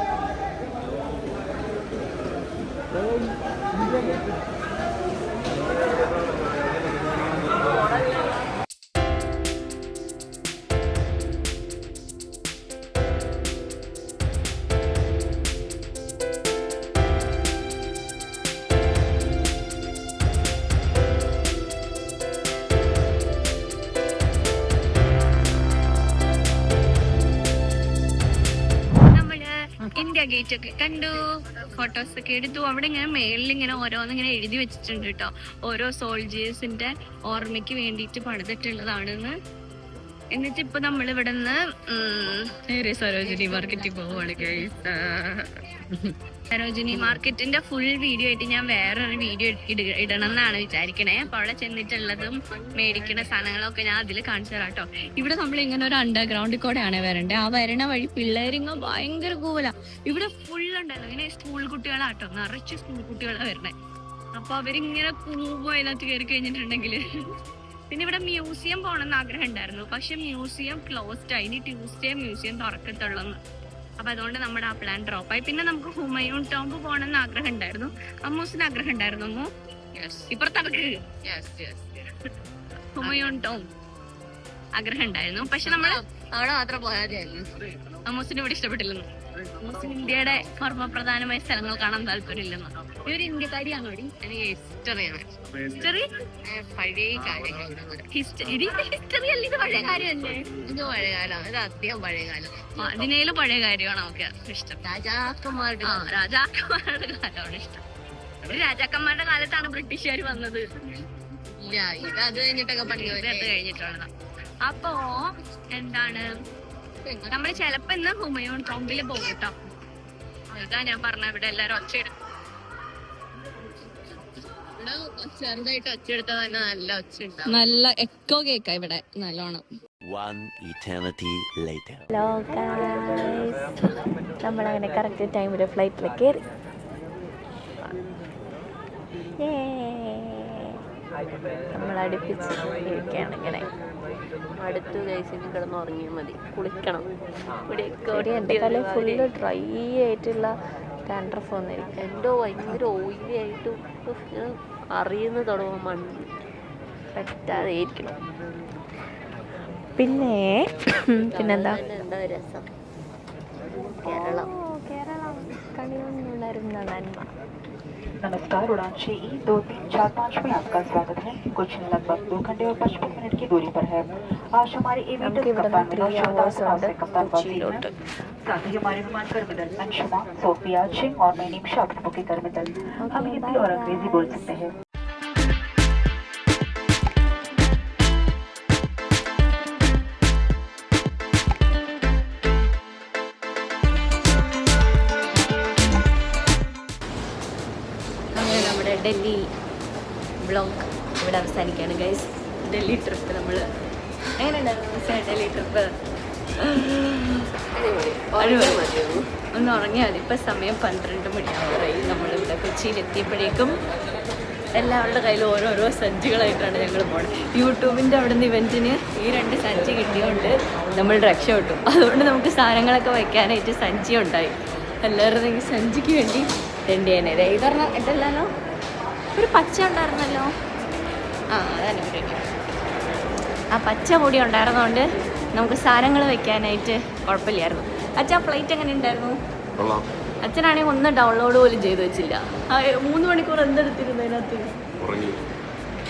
ഇന്ത്യ ഗേറ്റ് ഒക്കെ കണ്ടു, ഫോട്ടോസ് ഒക്കെ എടുത്തു. അവിടെ ഇങ്ങനെ മേളിൽ ഇങ്ങനെ ഓരോന്നിങ്ങനെ എഴുതി വെച്ചിട്ടുണ്ട് കേട്ടോ, ഓരോ സോൾജേഴ്സിന്റെ ഓർമ്മയ്ക്ക് വേണ്ടിയിട്ട് പണിതിട്ടുള്ളതാണെന്ന്. എന്നിട്ട് ഇപ്പൊ നമ്മൾ ഇവിടെ നിന്ന് സരോജിനി മാർക്കറ്റിൽ പോവാണ്. സരോജിനി മാർക്കറ്റിന്റെ ഫുൾ വീഡിയോ ആയിട്ട് ഞാൻ വേറൊരു വീഡിയോ ഇടണം എന്നാണ് വിചാരിക്കണേ. അപ്പൊ അവിടെ ചെന്നിട്ടുള്ളതും മേടിക്കുന്ന സാധനങ്ങളൊക്കെ ഞാൻ അതിൽ കാണിച്ചു തരാം കേട്ടോ. ഇവിടെ നമ്മൾ ഇങ്ങനെ ഒരു അണ്ടർഗ്രൗണ്ടിൽ കൂടെയാണ് വരണ്ടേ. ആ വരണ വഴി പിള്ളേരിങ്ങ ഭയങ്കര കൂല. ഇവിടെ ഫുൾ ഉണ്ടല്ലോ ഇങ്ങനെ സ്കൂൾ കുട്ടികളാട്ടോ, നിറച്ച് സ്കൂൾ കുട്ടികളാണ് വരണേ. അപ്പൊ അവരിങ്ങനെ കൂവോ അതിനകത്ത് കയറി കഴിഞ്ഞിട്ടുണ്ടെങ്കിൽ. പിന്നെ ഇവിടെ മ്യൂസിയം പോകണമെന്ന് ആഗ്രഹം ഉണ്ടായിരുന്നു, പക്ഷെ മ്യൂസിയം ക്ലോസ്ഡ് ആയി. ഇനി ട്യൂസ്ഡേ മ്യൂസിയം തുറക്കത്തുള്ളൂ. അപ്പൊ അതുകൊണ്ട് നമ്മുടെ ആ പ്ലാൻ ഡ്രോപ്പ് ആയി. പിന്നെ നമുക്ക് ഹുമയൂൺ ടോംബ് പോകണമെന്ന് ആഗ്രഹം ഉണ്ടായിരുന്നു. അമ്മൂസിന് ആഗ്രഹം ഉണ്ടായിരുന്നു. അമ്മു ഇപ്പുറത്തടക്ക് ഹുമയൂൺ ടോംബ് ആഗ്രഹം ഉണ്ടായിരുന്നു, പക്ഷെ നമ്മള് അവിടെ മാത്രം പോയായിരുന്നു. അമ്മൂസിന് ഇവിടെ ഇഷ്ടപ്പെട്ടില്ലെന്നു. അമ്മൂസിന് ഇന്ത്യയുടെ മർമ്മപ്രധാനമായ സ്ഥലങ്ങൾ കാണാൻ താല്പര്യമില്ലെന്നു. ഇവര് ഇന്ത്യക്കാരിയാണോ? എനിക്ക് ഹിസ്റ്ററിയാണ്. ഹിസ്റ്ററി പഴയ കാര്യങ്ങൾ. ഹിസ്റ്ററി അല്ല, ഇത് പഴയ കാര്യമല്ലേ? ഇത് പഴയ കാലമാണ്, ഇത് അധികം പഴയ കാലം. അതിനേലും പഴയ കാര്യമാണ് നമുക്ക് ഇഷ്ടം. രാജാക്കന്മാരുടെ കാലമാണ് ഇഷ്ടം. രാജാക്കന്മാരുടെ കാലത്താണ് ബ്രിട്ടീഷുകാർ വന്നത്. ഇല്ല, ഇത് അത് കഴിഞ്ഞിട്ടൊക്കെ പഠിക്കുന്നത്, അത് കഴിഞ്ഞിട്ടുള്ളതാണ്. അപ്പോ എന്താണ്, നമ്മള് ചെലപ്പോ ഇന്ന് ഹുമയൂൺ ടോംബില് പോകും കേട്ടോ. അതാ ഞാൻ പറഞ്ഞ ഇവിടെ എല്ലാരും ഒച്ചയെടുക്കും. ചെറുതായിട്ട് ഒച്ചയെടുത്താൽ തന്നെ നല്ല ഒച്ച ഉണ്ടാവും, നല്ല എക്കോ കേക്കാ ഇവിടെ നല്ലോണം. ഹലോ ഗൈസ്, നമ്മളങ്ങനെ കറക്റ്റ് ടൈമില് ഫ്ലൈറ്റിൽ കയറി. നമ്മൾ അടുപ്പിച്ച് ഇരിക്കുകയാണ് ഇങ്ങനെ. അടുത്ത് കഴിച്ചിട്ട് കിടന്ന് ഉറങ്ങിയാൽ മതി, കുളിക്കണം. എൻ്റെ തല ഫുള്ള് ഡ്രൈ ആയിട്ടുള്ള ഡാൻഡ്രഫ് വന്നിരിക്കും. എന്തോ ഭയങ്കര ഓയിലി ആയിട്ട് അറിയുന്ന തുടങ്ങും, മണ്ണ് പറ്റാതെ ഇരിക്കണം. പിന്നെന്താ എന്താ രസം. കേരളം കണിയൊന്നുണരുന്ന നന്മ. नमस्कार, उड़ान ही 2, 3, 4, 5 में आपका स्वागत है। कुछ लगभग 2 घंटे और 55 मिनट की दूरी पर है। आज हमारे एविएटर कप्तान विनोद शोधा से कप्तान वजीर, साथ ही हमारे विमान कर्मिदल अंशुमा, सोफिया, चिंग और मैं निमिषा अपने बुकिंग कर्मिदल हम हिंदी और अंग्रेजी बोल सकते हैं। നമ്മുടെ ഡൽഹി വ്ളോഗ് ഇവിടെ അവസാനിക്കുകയാണ് ഗൈസ്. ഡൽഹി ട്രിപ്പ് നമ്മൾ എങ്ങനെയുണ്ടായിരുന്നു ഡൽഹി ട്രിപ്പ്? ഒന്ന് ഉറങ്ങിയാൽ മതി. ഇപ്പം സമയം 12 മണിയാവാറായി. നമ്മളിവിടെ കൊച്ചിയിലെത്തിയപ്പോഴേക്കും എല്ലാവരുടെ കയ്യിൽ ഓരോരോ സഞ്ചികളായിട്ടാണ് ഞങ്ങൾ പോകുന്നത്. യൂട്യൂബിൻ്റെ അവിടെ നിന്ന് ഇവൻറ്റിന് ഈ 2 സഞ്ചി കിട്ടിയതുകൊണ്ട് നമ്മൾ രക്ഷപ്പെട്ടു. അതുകൊണ്ട് നമുക്ക് സാധനങ്ങളൊക്കെ വയ്ക്കാനായിട്ട് സഞ്ചി ഉണ്ടായി. എല്ലാവരുടെയും സഞ്ചിക്ക് വേണ്ടി രണ്ടേനെ ഇതൊരെണ്ണം എന്തല്ലാലോ, ഒരു പച്ച ഉണ്ടായിരുന്നല്ലോ. അതന്നെ ഒരു ആ പച്ച കൂടി ഉണ്ടായിരുന്നതുകൊണ്ട് നമുക്ക് സാധനങ്ങൾ വെക്കാനായിട്ട് കുഴപ്പമില്ലായിരുന്നു. അച്ഛാ ഫ്ലൈറ്റ് എങ്ങനെ ഉണ്ടായിരുന്നു? അച്ഛനാണെങ്കിൽ ഒന്ന് ഡൗൺലോഡ് പോലും ചെയ്ത് വെച്ചില്ല. 3 മണിക്കൂർ എന്തെടുത്തിരുന്നു അതിനകത്ത്?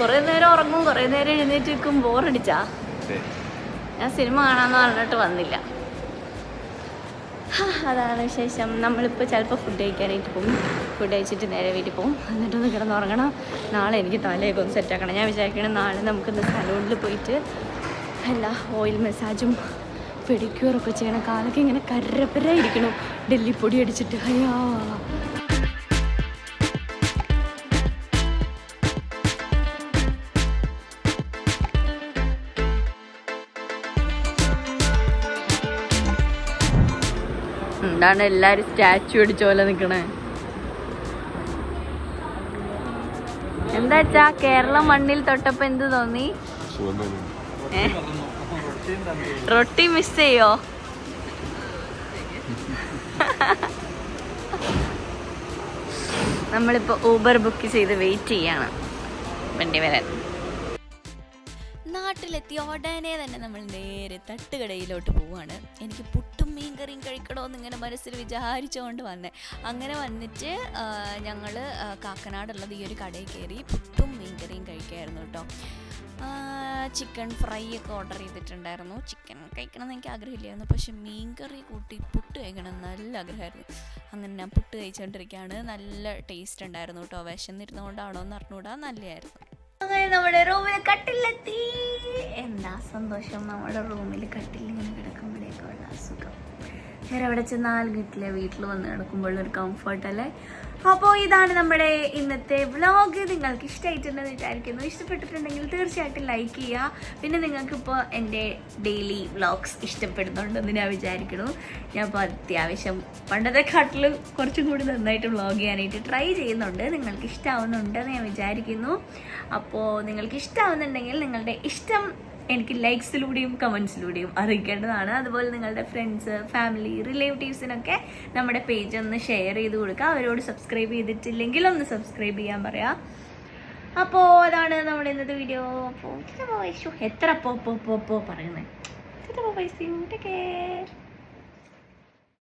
കുറേ നേരം ഉറങ്ങും, കുറേ നേരം എഴുന്നേറ്റ് വെക്കും. ബോറടിച്ചാ? ഞാൻ സിനിമ കാണാമെന്ന് പറഞ്ഞിട്ട് വന്നില്ല. അതാണ് വിശേഷം. നമ്മളിപ്പോൾ ചിലപ്പോൾ ഫുഡ് കഴിക്കാനായിട്ട് പോകും. ഫുഡ് കഴിച്ചിട്ട് നേരെ വീട്ടിൽ പോകും. എന്നിട്ടൊന്ന് കിടന്നുറങ്ങണം. നാളെ എനിക്ക് തലയൊക്കെ ഒന്ന് സെറ്റാക്കണം. ഞാൻ വിചാരിക്കണം നാളെ നമുക്കൊന്ന് സലൂണിൽ പോയിട്ട് എന്താ ഓയിൽ മസാജും പെഡിക്യൂറൊക്കെ ചെയ്യണം. കാലൊക്കെ ഇങ്ങനെ കരപ്പര ഇരിക്കണം ഡൽഹി പൊടി അടിച്ചിട്ട്. അയ്യോ, എന്താണ് എല്ലാരും സ്റ്റാച്ചു അടിച്ച പോലെ നിക്കണേ? എന്താ വെച്ചാ കേരളം മണ്ണിൽ തൊട്ടപ്പോ എന്ത് തോന്നി? റൊട്ടി മിസ് ചെയ്യോ? നമ്മളിപ്പോ ഊബർ ബുക്ക് ചെയ്ത് വെയിറ്റ് ചെയ്യാണ് വണ്ടി വരാൻ. നാട്ടിലെത്തിയ ഉടനെ തന്നെ നമ്മൾ നേരെ തട്ടുകടയിലോട്ട് പോവുകയാണ്. എനിക്ക് പുട്ടും മീൻകറിയും കഴിക്കണമെന്ന് ഇങ്ങനെ മനസ്സിൽ വിചാരിച്ചുകൊണ്ട് വന്നേ. അങ്ങനെ വന്നിട്ട് ഞങ്ങൾ കാക്കനാടുള്ളത് ഈ ഒരു കടയിൽ കയറി പുട്ടും മീൻകറിയും കഴിക്കായിരുന്നു കേട്ടോ. ചിക്കൻ ഫ്രൈ ഒക്കെ ഓർഡർ ചെയ്തിട്ടുണ്ടായിരുന്നു. ചിക്കൻ കഴിക്കണമെന്ന് എനിക്ക് ആഗ്രഹമില്ലായിരുന്നു, പക്ഷെ മീൻകറി കൂട്ടി പുട്ട് കഴിക്കണം നല്ല ആഗ്രഹമായിരുന്നു. അങ്ങനെ ഞാൻ പുട്ട് കഴിച്ചുകൊണ്ടിരിക്കുകയാണ്. നല്ല ടേസ്റ്റ് ഉണ്ടായിരുന്നു കേട്ടോ. വിശന്നിരുന്നുകൊണ്ടാണോ എന്ന് അറിഞ്ഞുകൂടാ, നല്ലതായിരുന്നു. അങ്ങനെ നമ്മുടെ റൂമിൽ കട്ടിലെത്തി. എന്താ സന്തോഷം, നമ്മുടെ റൂമിൽ കട്ടിൽ ഇങ്ങനെ കിടക്കുമ്പോഴേക്കുള്ള സുഖം വേറെ എവിടെ ചെന്നാൽ കിട്ടില്ല. വീട്ടിൽ വന്ന് കിടക്കുമ്പോഴൊരു കംഫർട്ട് അല്ലേ. അപ്പോൾ ഇതാണ് നമ്മുടെ ഇന്നത്തെ വ്ളോഗ്. നിങ്ങൾക്ക് ഇഷ്ടമായിട്ടുണ്ടെന്ന് വിചാരിക്കുന്നു. ഇഷ്ടപ്പെട്ടിട്ടുണ്ടെങ്കിൽ തീർച്ചയായിട്ടും ലൈക്ക് ചെയ്യുക. പിന്നെ നിങ്ങൾക്കിപ്പോൾ എൻ്റെ ഡെയിലി വ്ളോഗ്സ് ഇഷ്ടപ്പെടുന്നുണ്ടെന്ന് ഞാൻ വിചാരിക്കുന്നു. ഞാൻ ഇപ്പോൾ അത്യാവശ്യം പണ്ടത്തെക്കാട്ടിലും കുറച്ചും കൂടി നന്നായിട്ട് വ്ളോഗ് ചെയ്യാനായിട്ട് ട്രൈ ചെയ്യുന്നുണ്ട്. നിങ്ങൾക്ക് ഇഷ്ടമാവുന്നുണ്ടെന്ന് ഞാൻ വിചാരിക്കുന്നു. അപ്പോൾ നിങ്ങൾക്ക് ഇഷ്ടമാവുന്നുണ്ടെങ്കിൽ നിങ്ങളുടെ ഇഷ്ടം എനിക്ക് ലൈക്സിലൂടെയും കമൻസിലൂടെയും അറിയിക്കേണ്ടതാണ്. അതുപോലെ നിങ്ങളുടെ ഫ്രണ്ട്സ്, ഫാമിലി, റിലേറ്റീവ്സിനൊക്കെ നമ്മുടെ പേജ് ഒന്ന് ഷെയർ ചെയ്ത് കൊടുക്കുക. അവരോട് സബ്സ്ക്രൈബ് ചെയ്തിട്ടില്ലെങ്കിൽ ഒന്ന് സബ്സ്ക്രൈബ് ചെയ്യാൻ പറയാം. അപ്പോൾ അതാണ് നമ്മുടെ ഇന്നത്തെ വീഡിയോ. അപ്പോൾ എത്ര പോ പറയുന്നത്.